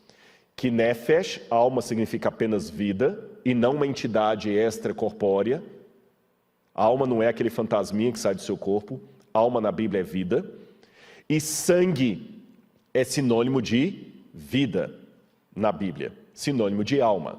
Que nefesh, alma, significa apenas vida, e não uma entidade extracorpórea. A alma não é aquele fantasminha que sai do seu corpo. Alma na Bíblia é vida. E sangue é sinônimo de vida na Bíblia, sinônimo de alma.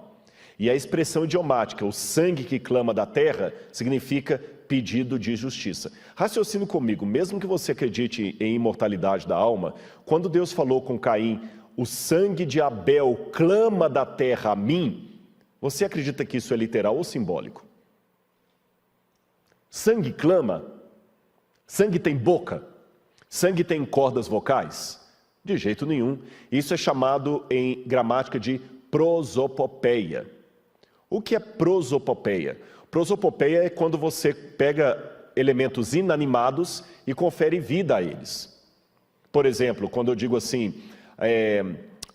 E a expressão idiomática, o sangue que clama da terra, significa pedido de justiça. Raciocine comigo, mesmo que você acredite em imortalidade da alma, quando Deus falou com Caim, o sangue de Abel clama da terra a mim, você acredita que isso é literal ou simbólico? Sangue clama? Sangue tem boca? Sangue tem cordas vocais? De jeito nenhum. Isso é chamado em gramática de prosopopeia. O que é prosopopeia? Prosopopeia é quando você pega elementos inanimados e confere vida a eles. Por exemplo, quando eu digo assim,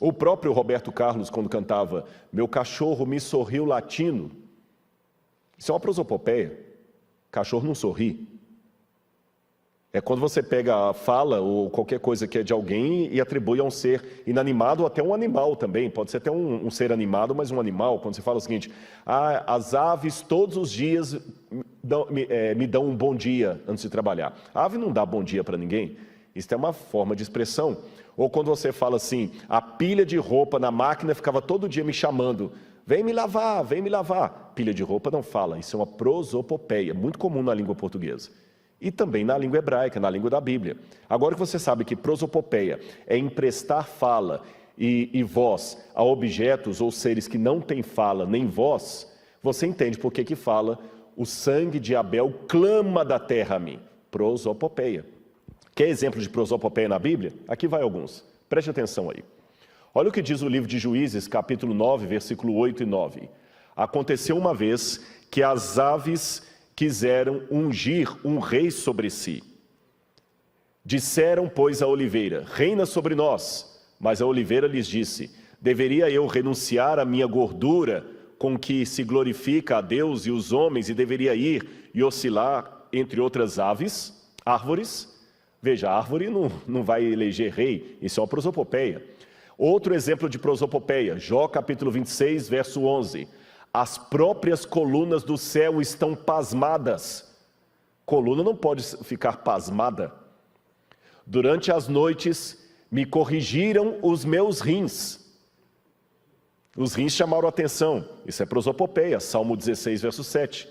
o próprio Roberto Carlos, quando cantava meu cachorro me sorriu latindo, isso é uma prosopopeia. Cachorro não sorri. É quando você pega a fala ou qualquer coisa que é de alguém e atribui a um ser inanimado ou até um animal também. Pode ser até um ser animado, mas um animal. Quando você fala o seguinte, as aves todos os dias me dão um bom dia antes de trabalhar. A ave não dá bom dia para ninguém. Isso é uma forma de expressão. Ou quando você fala assim, a pilha de roupa na máquina ficava todo dia me chamando. Vem me lavar, vem me lavar. Pilha de roupa não fala. Isso é uma prosopopeia, muito comum na língua portuguesa. E também na língua hebraica, na língua da Bíblia. Agora que você sabe que prosopopeia é emprestar fala e voz a objetos ou seres que não têm fala nem voz, você entende por que fala o sangue de Abel clama da terra a mim. Prosopopeia. Quer exemplo de prosopopeia na Bíblia? Aqui vai alguns. Preste atenção aí. Olha o que diz o livro de Juízes, capítulo 9, versículo 8 e 9. Aconteceu uma vez que as aves quiseram ungir um rei sobre si. Disseram, pois, à oliveira, reina sobre nós. Mas a oliveira lhes disse, deveria eu renunciar à minha gordura com que se glorifica a Deus e os homens e deveria ir e oscilar entre outras árvores? Veja, a árvore não vai eleger rei, isso é uma prosopopeia. Outro exemplo de prosopopeia, Jó capítulo 26, verso 11. As próprias colunas do céu estão pasmadas. Coluna não pode ficar pasmada. Durante as noites me corrigiram os meus rins. Os rins chamaram a atenção. Isso é prosopopeia, Salmo 16, verso 7.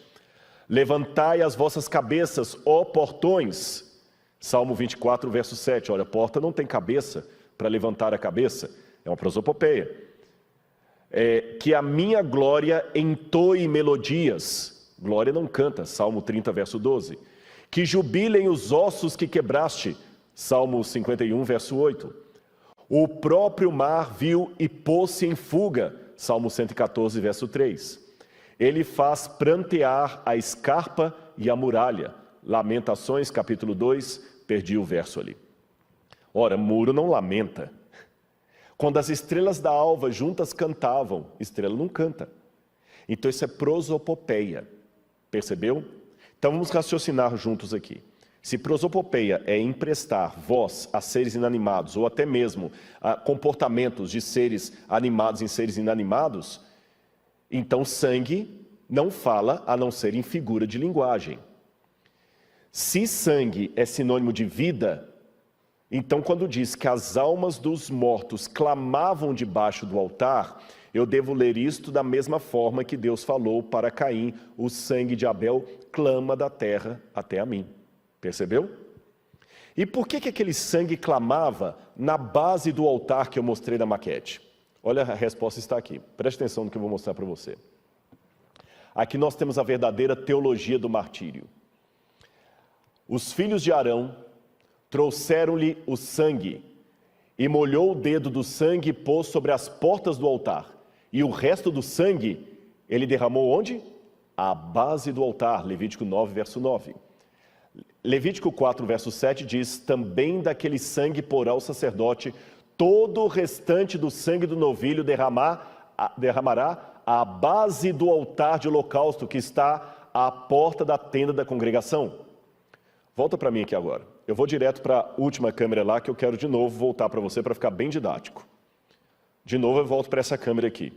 Levantai as vossas cabeças, ó portões. Salmo 24, verso 7. Olha, a porta não tem cabeça para levantar a cabeça. É uma prosopopeia. Que a minha glória entoe melodias. Glória não canta, Salmo 30, verso 12. Que jubilem os ossos que quebraste, Salmo 51, verso 8. O próprio mar viu e pôs-se em fuga, Salmo 114, verso 3. Ele faz prantear a escarpa e a muralha, Lamentações, capítulo 2, perdi o verso ali. Ora, muro não lamenta. Quando as estrelas da alva juntas cantavam, estrela não canta. Então isso é prosopopeia, percebeu? Então vamos raciocinar juntos aqui. Se prosopopeia é emprestar voz a seres inanimados, ou até mesmo a comportamentos de seres animados em seres inanimados, então sangue não fala a não ser em figura de linguagem. Se sangue é sinônimo de vida, então quando diz que as almas dos mortos clamavam debaixo do altar, eu devo ler isto da mesma forma que Deus falou para Caim: o sangue de Abel clama da terra até a mim. Percebeu? E por que aquele sangue clamava na base do altar que eu mostrei na maquete? Olha, a resposta está aqui. Preste atenção no que eu vou mostrar para você. Aqui nós temos a verdadeira teologia do martírio. Os filhos de Arão trouxeram-lhe o sangue, e molhou o dedo do sangue e pôs sobre as portas do altar. E o resto do sangue ele derramou onde? À base do altar, Levítico 9, verso 9. Levítico 4, verso 7 diz: também daquele sangue porá o sacerdote todo o restante do sangue do novilho derramará à base do altar de holocausto que está à porta da tenda da congregação. Volta para mim aqui agora. Eu vou direto para a última câmera lá, que eu quero de novo voltar para você para ficar bem didático. De novo eu volto para essa câmera aqui.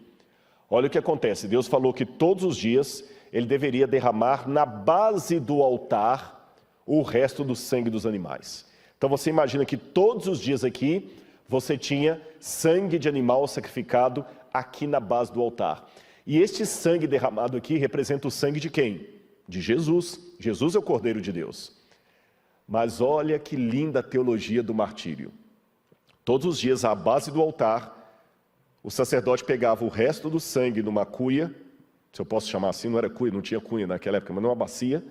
Olha o que acontece. Deus falou que todos os dias ele deveria derramar na base do altar o resto do sangue dos animais. Então você imagina que todos os dias aqui você tinha sangue de animal sacrificado aqui na base do altar. E este sangue derramado aqui representa o sangue de quem? De Jesus. Jesus é o Cordeiro de Deus. Mas olha que linda a teologia do martírio. Todos os dias, à base do altar, o sacerdote pegava o resto do sangue numa cuia, se eu posso chamar assim, não era cuia, não tinha cunha naquela época, mas numa bacia,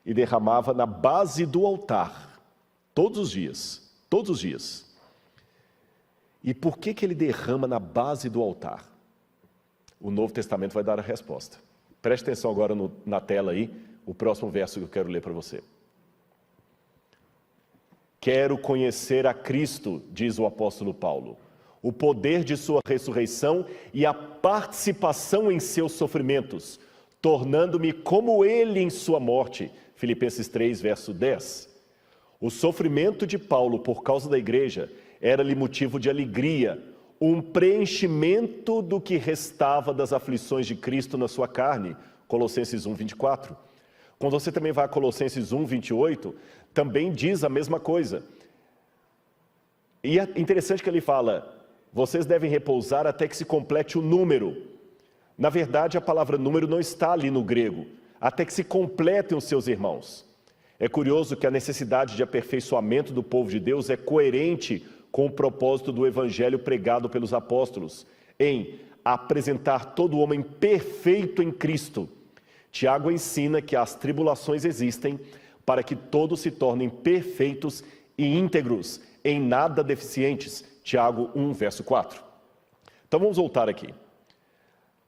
e derramava na base do altar. Todos os dias. Todos os dias. E por que ele derrama na base do altar? O Novo Testamento vai dar a resposta. Preste atenção agora na tela aí, o próximo verso que eu quero ler para você. Quero conhecer a Cristo, diz o apóstolo Paulo, o poder de sua ressurreição e a participação em seus sofrimentos, tornando-me como ele em sua morte. Filipenses 3, verso 10. O sofrimento de Paulo por causa da igreja era-lhe motivo de alegria, um preenchimento do que restava das aflições de Cristo na sua carne. Colossenses 1, 24. Quando você também vai a Colossenses 1, 28, também diz a mesma coisa. E é interessante que ele fala: vocês devem repousar até que se complete o número. Na verdade, a palavra número não está ali no grego. Até que se completem os seus irmãos. É curioso que a necessidade de aperfeiçoamento do povo de Deus é coerente com o propósito do evangelho pregado pelos apóstolos, em apresentar todo o homem perfeito em Cristo. Tiago ensina que as tribulações existem para que todos se tornem perfeitos e íntegros, em nada deficientes. Tiago 1, verso 4. Então vamos voltar aqui.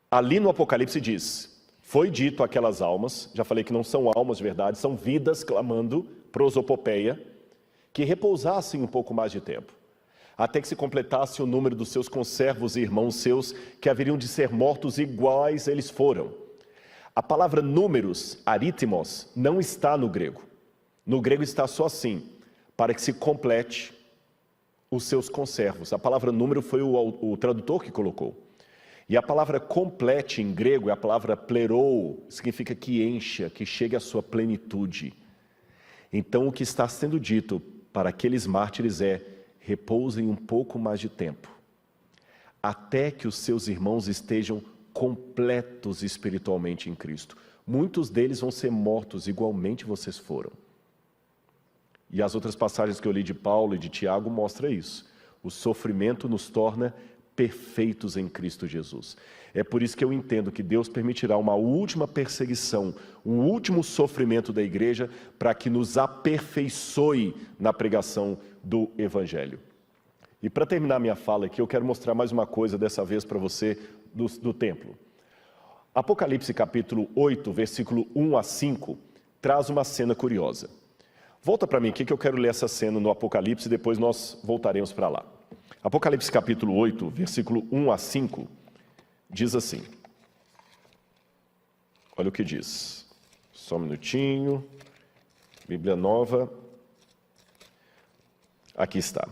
Ali no Apocalipse diz: foi dito àquelas almas, já falei que não são almas de verdade, são vidas clamando, prosopopeia, que repousassem um pouco mais de tempo, até que se completasse o número dos seus conservos e irmãos seus, que haveriam de ser mortos iguais eles foram. A palavra números, arítimos, não está no grego. No grego está só assim: para que se complete os seus conservos. A palavra número foi o tradutor que colocou. E a palavra complete em grego é a palavra plerou, significa que encha, que chegue à sua plenitude. Então o que está sendo dito para aqueles mártires é: repousem um pouco mais de tempo, até que os seus irmãos estejam completos espiritualmente em Cristo. Muitos deles vão ser mortos, igualmente vocês foram. E as outras passagens que eu li de Paulo e de Tiago mostram isso. O sofrimento nos torna perfeitos em Cristo Jesus. É por isso que eu entendo que Deus permitirá uma última perseguição, um último sofrimento da igreja, para que nos aperfeiçoe na pregação do Evangelho. E para terminar minha fala aqui, eu quero mostrar mais uma coisa dessa vez para você do templo. Apocalipse capítulo 8, versículo 1 a 5, traz uma cena curiosa. Volta para mim aqui que eu quero ler essa cena no Apocalipse e depois nós voltaremos para lá. Apocalipse capítulo 8, versículo 1 a 5, diz assim. Olha o que diz. Só um minutinho. Bíblia nova. Aqui está.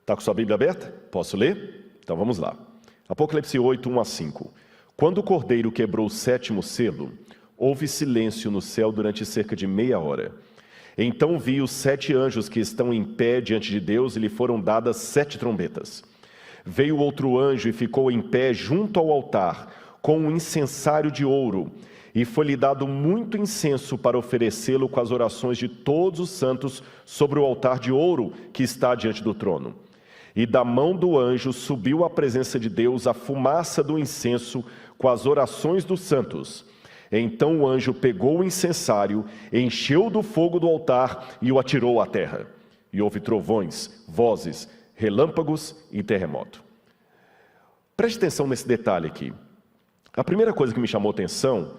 Está com sua Bíblia aberta? Posso ler? Então vamos lá. Apocalipse 8, 1 a 5. Quando o cordeiro quebrou o 7º selo, houve silêncio no céu durante cerca de meia hora. Então vi os 7 anjos que estão em pé diante de Deus e lhe foram dadas 7 trombetas. Veio outro anjo e ficou em pé junto ao altar, com um incensário de ouro, e foi-lhe dado muito incenso para oferecê-lo com as orações de todos os santos sobre o altar de ouro que está diante do trono. E da mão do anjo subiu à presença de Deus a fumaça do incenso com as orações dos santos. Então o anjo pegou o incensário, encheu do fogo do altar e o atirou à terra. E houve trovões, vozes, relâmpagos e terremoto. Preste atenção nesse detalhe aqui. A primeira coisa que me chamou a atenção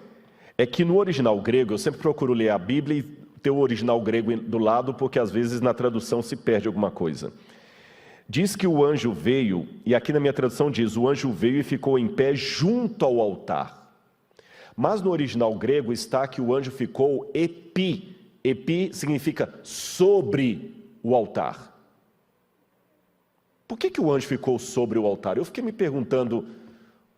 é que no original grego, eu sempre procuro ler a Bíblia e ter o original grego do lado, porque às vezes na tradução se perde alguma coisa. Diz que o anjo veio, e aqui na minha tradução diz, o anjo veio e ficou em pé junto ao altar. Mas no original grego está que o anjo ficou epi. Epi significa sobre o altar. Por que o anjo ficou sobre o altar? Eu fiquei me perguntando,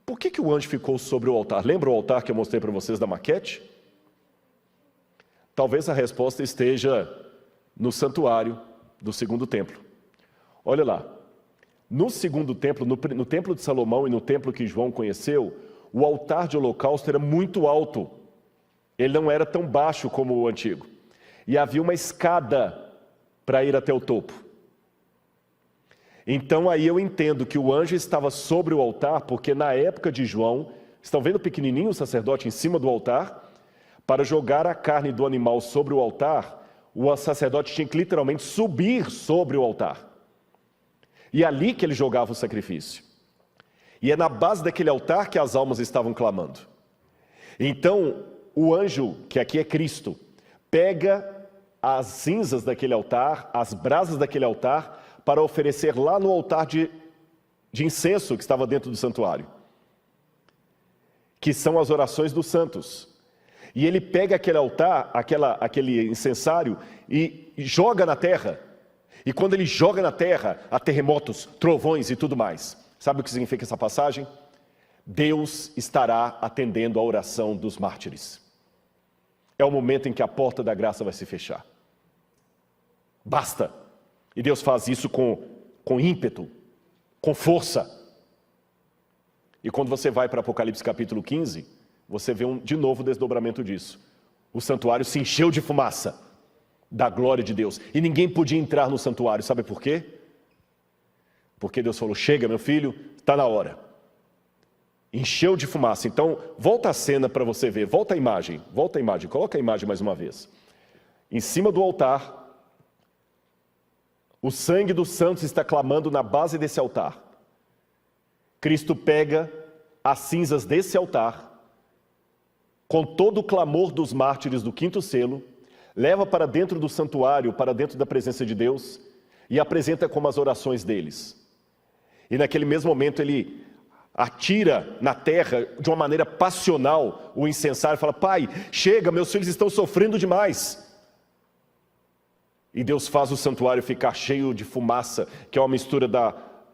por que o anjo ficou sobre o altar? Lembra o altar que eu mostrei para vocês da maquete? Talvez a resposta esteja no santuário do 2º templo. Olha lá, no 2º templo, no templo de Salomão e no templo que João conheceu, o altar de holocausto era muito alto. Ele não era tão baixo como o antigo. E havia uma escada para ir até o topo. Então aí eu entendo que o anjo estava sobre o altar, porque na época de João, estão vendo pequenininho o sacerdote em cima do altar? Para jogar a carne do animal sobre o altar, o sacerdote tinha que literalmente subir sobre o altar. E é ali que ele jogava o sacrifício. E é na base daquele altar que as almas estavam clamando. Então, o anjo, que aqui é Cristo, pega as cinzas daquele altar, as brasas daquele altar, para oferecer lá no altar de incenso que estava dentro do santuário, que são as orações dos santos. E ele pega aquele altar, aquele incensário, e joga na terra. E quando ele joga na terra, há terremotos, trovões e tudo mais. Sabe o que significa essa passagem? Deus estará atendendo a oração dos mártires. É o momento em que a porta da graça vai se fechar. Basta! E Deus faz isso com ímpeto, com força. E quando você vai para Apocalipse capítulo 15, você vê de novo o desdobramento disso. O santuário se encheu de fumaça da glória de Deus. E ninguém podia entrar no santuário. Sabe por quê? Porque Deus falou, chega meu filho, está na hora. Encheu de fumaça. Então, volta a cena para você ver. Volta a imagem, coloca a imagem mais uma vez. Em cima do altar, o sangue dos santos está clamando na base desse altar. Cristo pega as cinzas desse altar, com todo o clamor dos mártires do 5º selo, leva para dentro do santuário, para dentro da presença de Deus, e apresenta como as orações deles. E naquele mesmo momento ele atira na terra de uma maneira passional o incensário e fala, Pai, chega, meus filhos estão sofrendo demais. E Deus faz o santuário ficar cheio de fumaça, que é uma mistura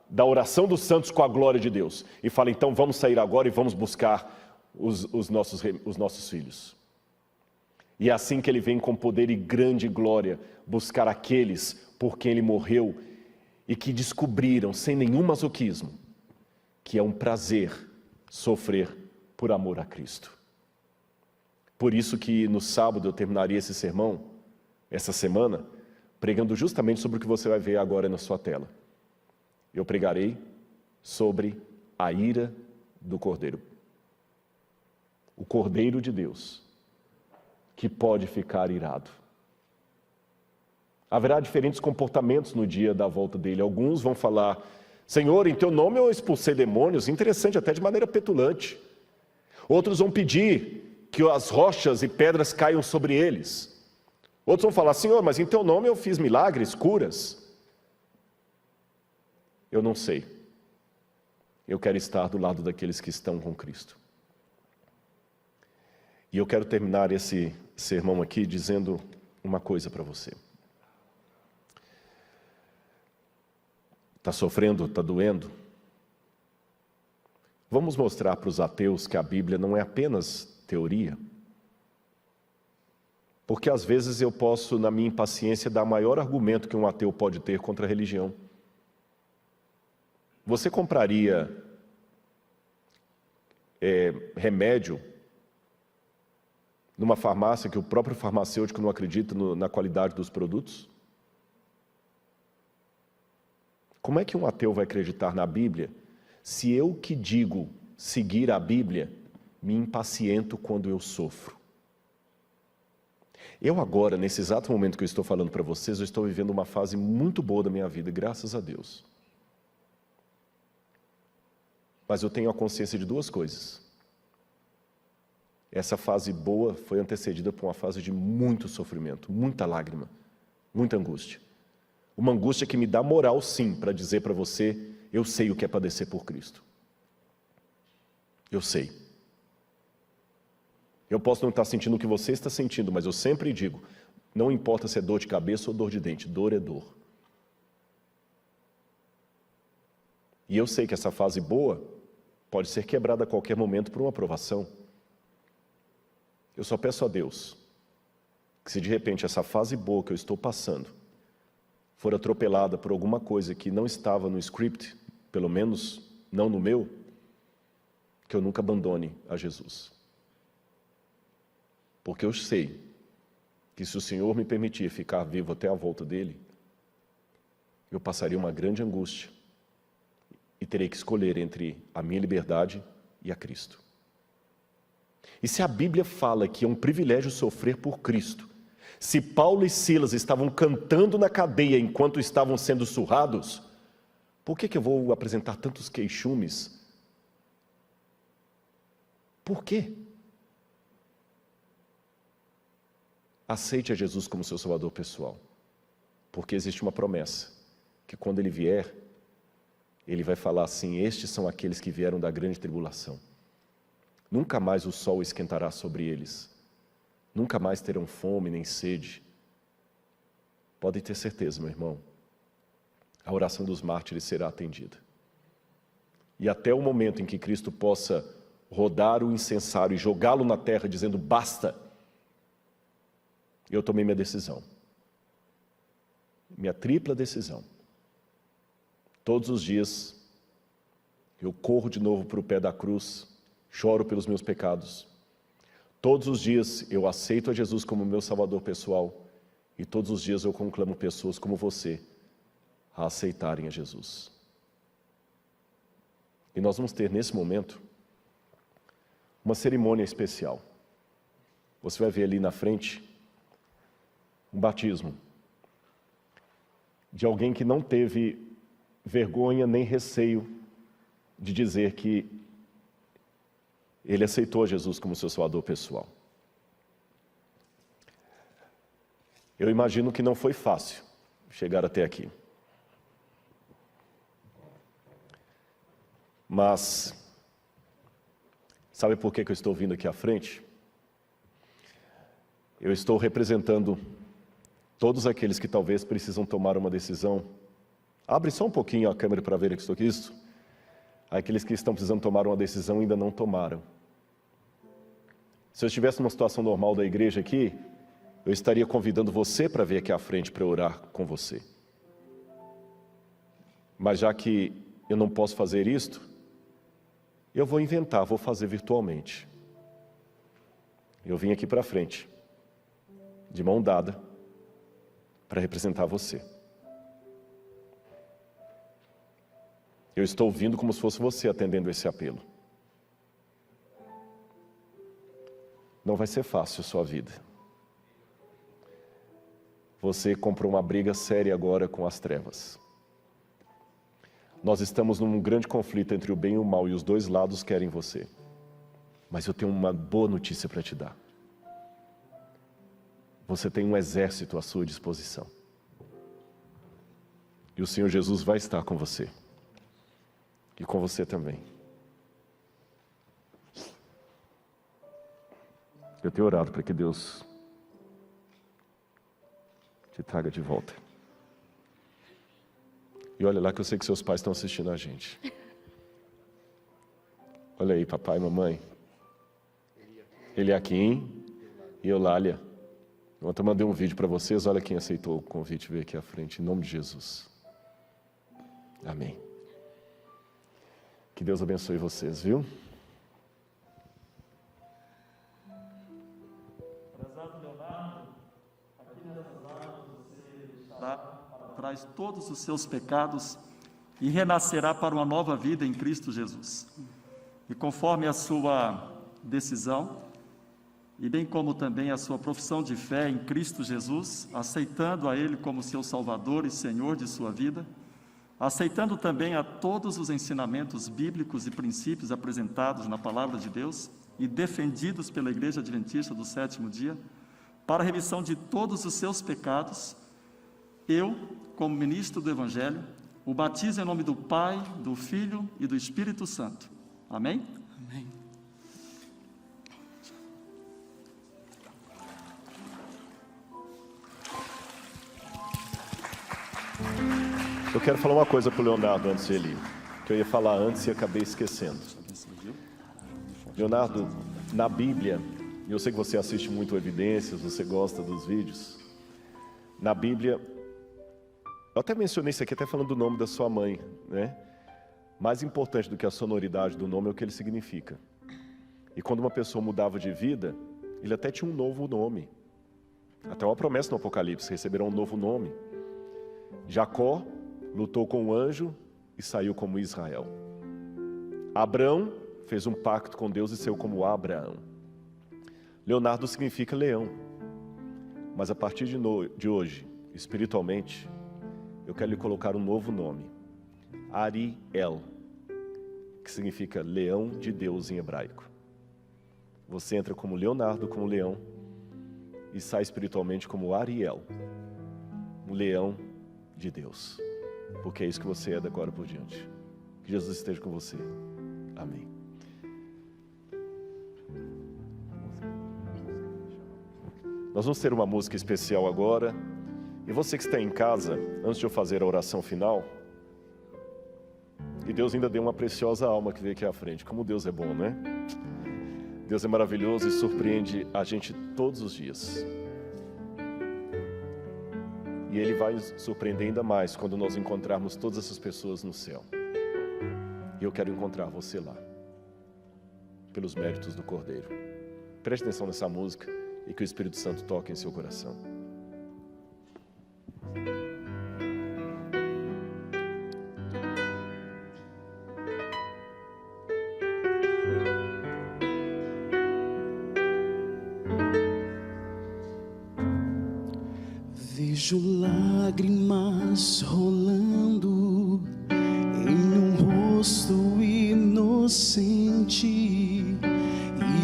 da oração dos santos com a glória de Deus. E fala, então vamos sair agora e vamos buscar os nossos filhos. E é assim que ele vem com poder e grande glória buscar aqueles por quem ele morreu e que descobriram, sem nenhum masoquismo, que é um prazer sofrer por amor a Cristo. Por isso que no sábado eu terminaria esse sermão, essa semana, pregando justamente sobre o que você vai ver agora na sua tela. Eu pregarei sobre a ira do Cordeiro. O Cordeiro de Deus, que pode ficar irado. Haverá diferentes comportamentos no dia da volta dele. Alguns vão falar, Senhor, em teu nome eu expulsei demônios, interessante, até de maneira petulante. Outros vão pedir que as rochas e pedras caiam sobre eles. Outros vão falar, Senhor, mas em teu nome eu fiz milagres, curas. Eu não sei. Eu quero estar do lado daqueles que estão com Cristo. E eu quero terminar esse sermão aqui dizendo uma coisa para você. Está sofrendo? Está doendo? Vamos mostrar para os ateus que a Bíblia não é apenas teoria. Porque às vezes eu posso, na minha impaciência, dar maior argumento que um ateu pode ter contra a religião. Você compraria remédio numa farmácia que o próprio farmacêutico não acredita na qualidade dos produtos? Como é que um ateu vai acreditar na Bíblia se eu que digo seguir a Bíblia me impaciento quando eu sofro? Eu agora, nesse exato momento que eu estou falando para vocês, eu estou vivendo uma fase muito boa da minha vida, graças a Deus. Mas eu tenho a consciência de duas coisas. Essa fase boa foi antecedida por uma fase de muito sofrimento, muita lágrima, muita angústia. Uma angústia que me dá moral, sim, para dizer para você, eu sei o que é padecer por Cristo. Eu sei. Eu posso não estar sentindo o que você está sentindo, mas eu sempre digo, não importa se é dor de cabeça ou dor de dente, dor é dor. E eu sei que essa fase boa pode ser quebrada a qualquer momento por uma provação. Eu só peço a Deus que se de repente essa fase boa que eu estou passando for atropelada por alguma coisa que não estava no script, pelo menos não no meu, que eu nunca abandone a Jesus. Porque eu sei que se o Senhor me permitir ficar vivo até a volta dele, eu passaria uma grande angústia e terei que escolher entre a minha liberdade e a Cristo. E se a Bíblia fala que é um privilégio sofrer por Cristo, se Paulo e Silas estavam cantando na cadeia enquanto estavam sendo surrados, por que eu vou apresentar tantos queixumes? Por quê? Aceite a Jesus como seu Salvador pessoal, porque existe uma promessa, que quando Ele vier, Ele vai falar assim, estes são aqueles que vieram da grande tribulação. Nunca mais o sol esquentará sobre eles, nunca mais terão fome nem sede. Pode ter certeza, meu irmão, a oração dos mártires será atendida. E até o momento em que Cristo possa rodar o incensário e jogá-lo na terra dizendo, basta, eu tomei minha decisão, minha tripla decisão. Todos os dias eu corro de novo para o pé da cruz, choro pelos meus pecados. Todos os dias eu aceito a Jesus como meu Salvador pessoal e todos os dias eu conclamo pessoas como você a aceitarem a Jesus. E nós vamos ter nesse momento uma cerimônia especial. Você vai ver ali na frente um batismo de alguém que não teve vergonha nem receio de dizer que ele aceitou Jesus como seu Salvador pessoal. Eu imagino que não foi fácil chegar até aqui. Mas, sabe por que eu estou vindo aqui à frente? Eu estou representando todos aqueles que talvez precisam tomar uma decisão Abre só um pouquinho a câmera para ver aqui isso. Aqueles que estão precisando tomar uma decisão ainda não tomaram. Se eu estivesse numa situação normal da igreja aqui, eu estaria convidando você para vir aqui à frente para orar com você. Mas já que eu não posso fazer isto, eu vou inventar, vou fazer virtualmente. Eu vim aqui para frente, de mão dada, para representar você. Eu estou ouvindo como se fosse você atendendo esse apelo. Não vai ser fácil a sua vida. Você comprou uma briga séria agora com as trevas. Nós estamos num grande conflito entre o bem e o mal, e os dois lados querem você. Mas eu tenho uma boa notícia para te dar. Você tem um exército à sua disposição. E o Senhor Jesus vai estar com você. E com você também. Eu tenho orado para que Deus te traga de volta. E olha lá que eu sei que seus pais estão assistindo a gente. Olha aí, papai e mamãe. Eliakim e Eulália. Ontem eu mandei um vídeo para vocês. Olha quem aceitou o convite, veio aqui à frente, em nome de Jesus. Amém. Que Deus abençoe vocês, viu? Prezado Leonardo, aqui nessas águas você deixará para trás todos os seus pecados e renascerá para uma nova vida em Cristo Jesus. E conforme a sua decisão, e bem como também a sua profissão de fé em Cristo Jesus, aceitando a Ele como seu Salvador e Senhor de sua vida, aceitando também a todos os ensinamentos bíblicos e princípios apresentados na Palavra de Deus e defendidos pela Igreja Adventista do Sétimo Dia, para a remissão de todos os seus pecados, eu, como ministro do Evangelho, o batizo em nome do Pai, do Filho e do Espírito Santo. Amém? Amém. Eu quero falar uma coisa para o Leonardo antes dele ir, que eu ia falar antes e acabei esquecendo. Leonardo, na Bíblia, e eu sei que você assiste muito Evidências, você gosta dos vídeos. Na Bíblia, eu até mencionei isso aqui, até falando do nome da sua mãe, né? Mais importante do que a sonoridade do nome é o que ele significa. E quando uma pessoa mudava de vida, ele até tinha um novo nome. Até uma promessa no Apocalipse, receberá um novo nome. Jacó lutou com o anjo e saiu como Israel. Abrão fez um pacto com Deus e saiu como Abraão. Leonardo significa leão. Mas a partir de hoje, espiritualmente, eu quero lhe colocar um novo nome. Ariel, que significa leão de Deus em hebraico. Você entra como Leonardo, como leão, e sai espiritualmente como Ariel, um leão de Deus, porque é isso que você é da agora por diante. Que Jesus esteja com você. Amém. Nós vamos ter uma música especial agora. E você que está em casa, antes de eu fazer a oração final, e Deus ainda deu uma preciosa alma que veio aqui à frente. Como Deus é bom, né? Deus é maravilhoso e surpreende a gente todos os dias. E Ele vai nos surpreender ainda mais quando nós encontrarmos todas essas pessoas no céu. E eu quero encontrar você lá, pelos méritos do Cordeiro. Preste atenção nessa música e que o Espírito Santo toque em seu coração. Vejo lágrimas rolando em um rosto inocente,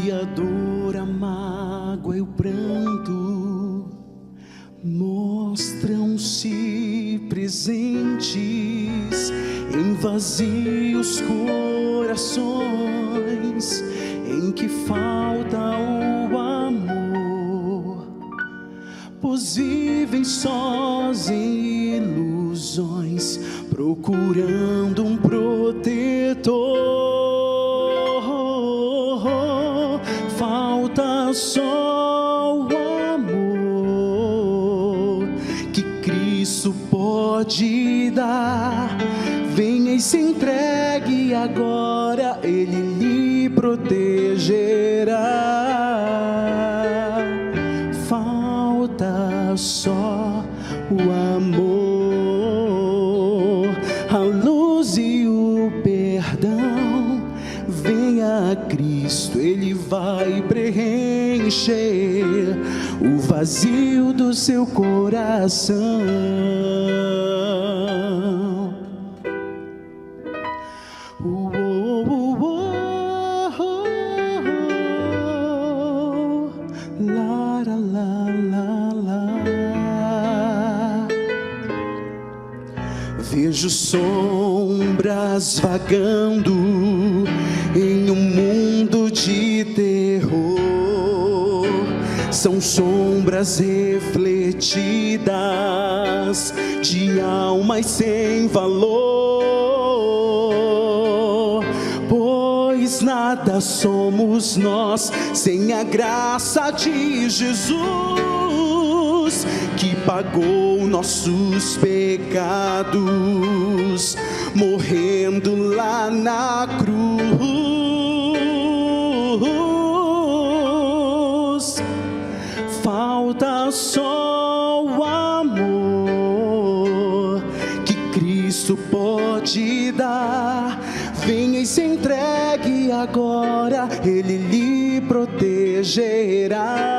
e a dor, a mágoa e o pranto mostram-se presentes em vazios corações em que falta o amor, pois vivem sós em ilusões procurando um protetor. Falta só o amor que Cristo pode dar. Venha e se entregue agora, Ele lhe protegerá. Falta só o amor, a luz e o perdão. Venha a Cristo, Ele vai preencher o vazio do seu coração. Vejo sombras vagando em um mundo de terror. São sombras refletidas de almas sem valor. Pois nada somos nós sem a graça de Jesus, que pagou nossos pecados, morrendo lá na cruz. Falta só o amor que Cristo pode dar. Venha e se entregue agora, Ele lhe protegerá.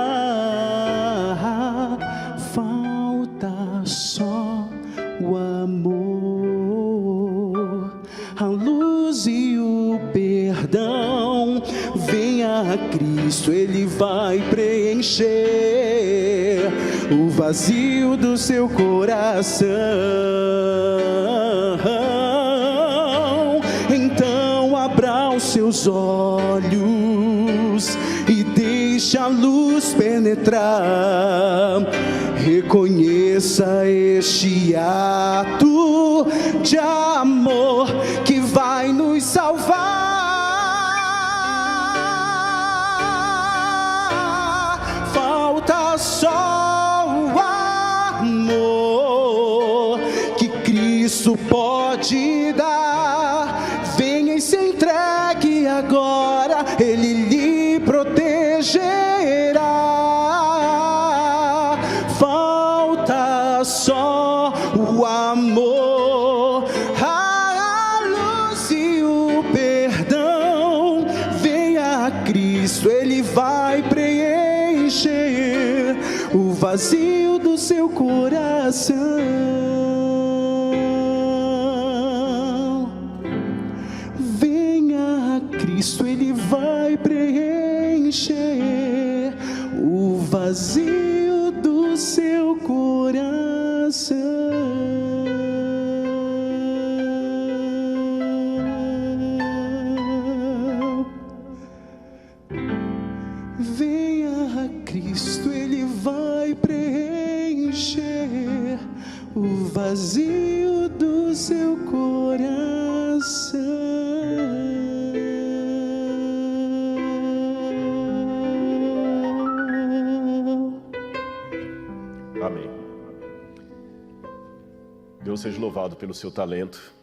Falta só o amor, a luz e o perdão. Venha a Cristo, Ele vai preencher o vazio do seu coração. Então abra os seus olhos e deixe a luz penetrar. Reconheça este ato de amor que vai nos salvar. Falta só o amor que Cristo pode dar. Venha e se entregue agora, Ele lhe protegerá. Falta só o amor, a luz e o perdão. Venha a Cristo, Ele vai preencher o vazio do seu coração. Venha a Cristo, Ele vai preencher o vazio do seu coração. Venha a Cristo, Ele vai preencher o vazio do seu coração. Amém. Deus seja louvado pelo seu talento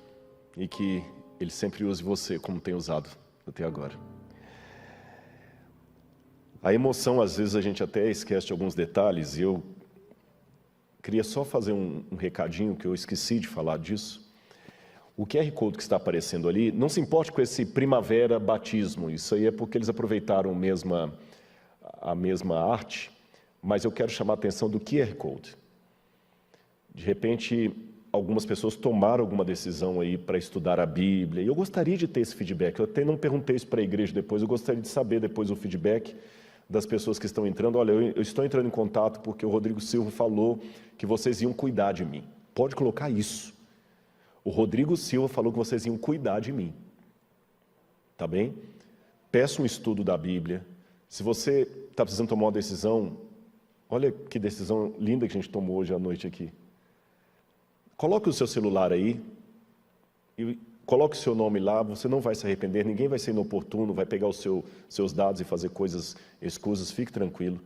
e que Ele sempre use você como tem usado até agora. A emoção, às vezes, a gente até esquece de alguns detalhes, e eu queria só fazer um recadinho, que eu esqueci de falar disso. O QR Code que está aparecendo ali, não se importe com esse Primavera Batismo, isso aí é porque eles aproveitaram a mesma arte, mas eu quero chamar a atenção do QR Code. De repente, algumas pessoas tomaram alguma decisão aí para estudar a Bíblia, e eu gostaria de ter esse feedback. Eu até não perguntei isso para a igreja depois, eu gostaria de saber depois o feedback das pessoas que estão entrando. Olha, eu estou entrando em contato porque o Rodrigo Silva falou que vocês iam cuidar de mim. Pode colocar isso. O Rodrigo Silva falou que vocês iam cuidar de mim. Tá bem? Peça um estudo da Bíblia. Se você está precisando tomar uma decisão, olha que decisão linda que a gente tomou hoje à noite aqui. Coloque o seu celular aí, e coloque o seu nome lá, você não vai se arrepender, ninguém vai ser inoportuno, vai pegar os seus dados e fazer coisas escusas, fique tranquilo.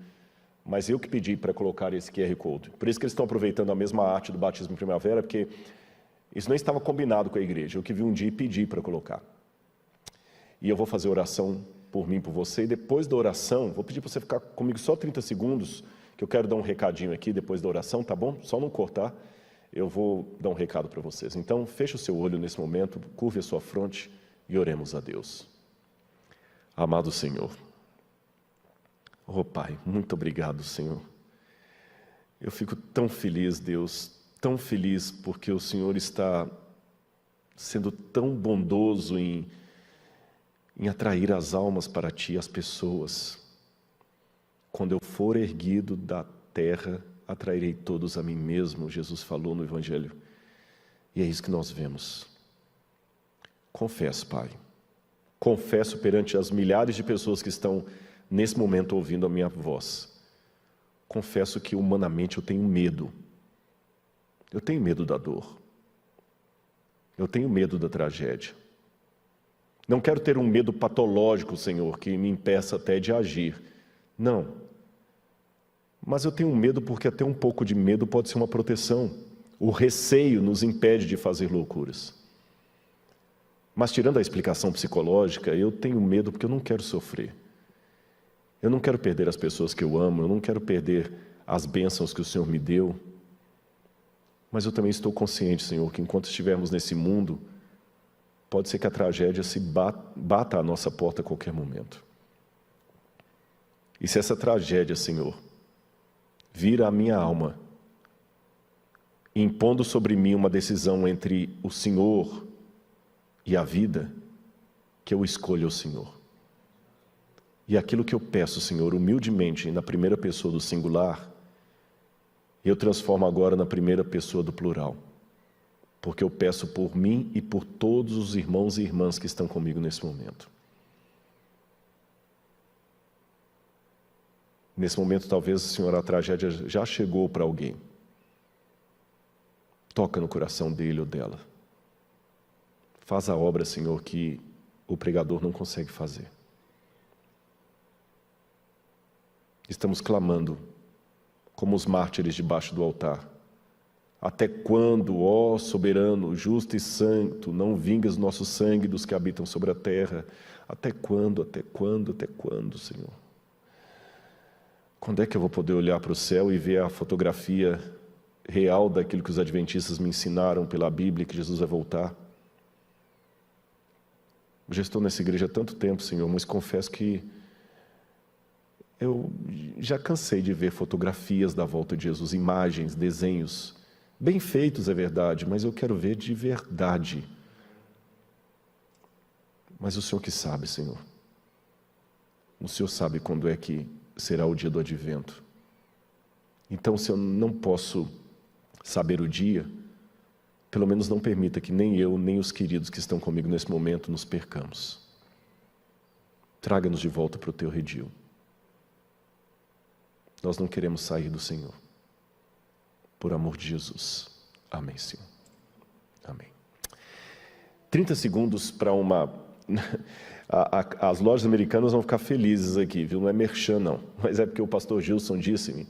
Mas eu que pedi para colocar esse QR Code. Por isso que eles estão aproveitando a mesma arte do batismo em primavera, porque isso não estava combinado com a igreja. Eu que vi um dia e pedi para colocar. E eu vou fazer oração por mim, por você, e depois da oração, vou pedir para você ficar comigo só 30 segundos, que eu quero dar um recadinho aqui depois da oração, tá bom? Só não cortar. Eu vou dar um recado para vocês. Então, feche o seu olho nesse momento, curve a sua fronte e oremos a Deus. Amado Senhor, oh Pai, muito obrigado, Senhor. Eu fico tão feliz, Deus, tão feliz porque o Senhor está sendo tão bondoso em atrair as almas para Ti, as pessoas. Quando eu for erguido da terra, atrairei todos a mim mesmo, Jesus falou no Evangelho. E é isso que nós vemos. Confesso, Pai. Confesso perante as milhares de pessoas que estão nesse momento ouvindo a minha voz. Confesso que humanamente eu tenho medo. Eu tenho medo da dor. Eu tenho medo da tragédia. Não quero ter um medo patológico, Senhor, que me impeça até de agir. Não. Mas eu tenho medo porque até um pouco de medo pode ser uma proteção. O receio nos impede de fazer loucuras. Mas tirando a explicação psicológica, eu tenho medo porque eu não quero sofrer. Eu não quero perder as pessoas que eu amo, eu não quero perder as bênçãos que o Senhor me deu. Mas eu também estou consciente, Senhor, que enquanto estivermos nesse mundo, pode ser que a tragédia se bata à nossa porta a qualquer momento. E se essa tragédia, Senhor, vira a minha alma, impondo sobre mim uma decisão entre o Senhor e a vida, que eu escolha o Senhor. E aquilo que eu peço, Senhor, humildemente, na primeira pessoa do singular, eu transformo agora na primeira pessoa do plural, porque eu peço por mim e por todos os irmãos e irmãs que estão comigo nesse momento. Nesse momento, talvez, Senhor, a tragédia já chegou para alguém. Toca no coração dele ou dela. Faz a obra, Senhor, que o pregador não consegue fazer. Estamos clamando, como os mártires debaixo do altar. Até quando, ó soberano, justo e santo, não vingas o nosso sangue dos que habitam sobre a terra? Até quando, Senhor? Quando é que eu vou poder olhar para o céu e ver a fotografia real daquilo que os adventistas me ensinaram pela Bíblia, que Jesus vai voltar? Eu já estou nessa igreja há tanto tempo, Senhor, mas confesso que eu já cansei de ver fotografias da volta de Jesus, imagens, desenhos, bem feitos, é verdade, mas eu quero ver de verdade. Mas o Senhor que sabe, Senhor. O Senhor sabe quando é que será o dia do advento. Então, se eu não posso saber o dia, pelo menos não permita que nem eu, nem os queridos que estão comigo nesse momento nos percamos. Traga-nos de volta para o Teu redil. Nós não queremos sair do Senhor. Por amor de Jesus. Amém, Senhor. Amém. 30 segundos para uma... As lojas americanas vão ficar felizes aqui, viu? Não é merchan, não. Mas é porque o pastor Gilson disse-me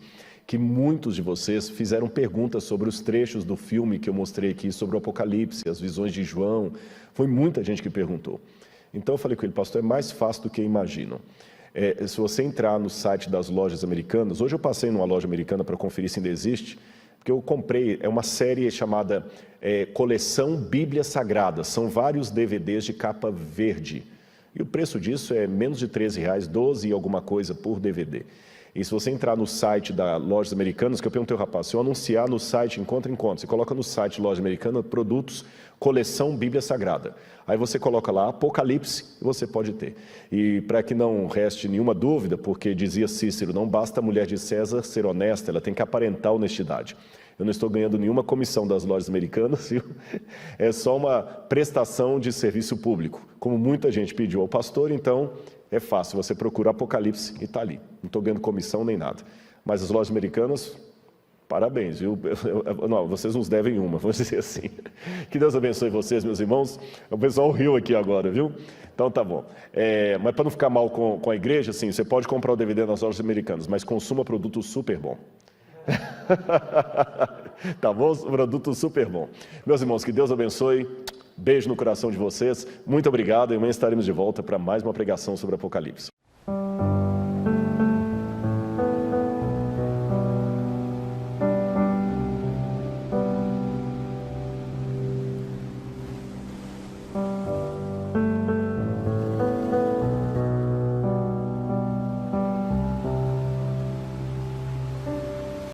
que muitos de vocês fizeram perguntas sobre os trechos do filme que eu mostrei aqui, sobre o Apocalipse, as visões de João. Foi muita gente que perguntou. Então eu falei com ele, pastor, é mais fácil do que imaginam. Se você entrar no site das lojas americanas, hoje eu passei numa loja americana para conferir se ainda existe, porque eu comprei, é uma série chamada Coleção Bíblia Sagrada, são vários DVDs de capa verde, e o preço disso é menos de R$13, 12 e alguma coisa por DVD. E se você entrar no site da Lojas Americanas, que eu perguntei ao rapaz, se eu anunciar no site Encontro, você coloca no site Loja Americana, produtos, coleção Bíblia Sagrada. Aí você coloca lá Apocalipse e você pode ter. E para que não reste nenhuma dúvida, porque dizia Cícero, não basta a mulher de César ser honesta, ela tem que aparentar honestidade. Eu não estou ganhando nenhuma comissão das lojas americanas, viu? É só uma prestação de serviço público. Como muita gente pediu ao pastor, então é fácil, você procura Apocalipse e está ali. Não estou ganhando comissão nem nada. Mas as lojas americanas, Parabéns, viu? Não, vocês nos devem uma, vamos dizer assim. Que Deus abençoe vocês, meus irmãos. O pessoal riu aqui agora, viu? Então tá bom. Mas para não ficar mal com a igreja, assim, você pode comprar o DVD nas lojas americanas, mas consuma produto super bom. Tá bom? Produto super bom. Meus irmãos, que Deus abençoe. Beijo no coração de vocês. Muito obrigado. E amanhã estaremos de volta para mais uma pregação sobre Apocalipse.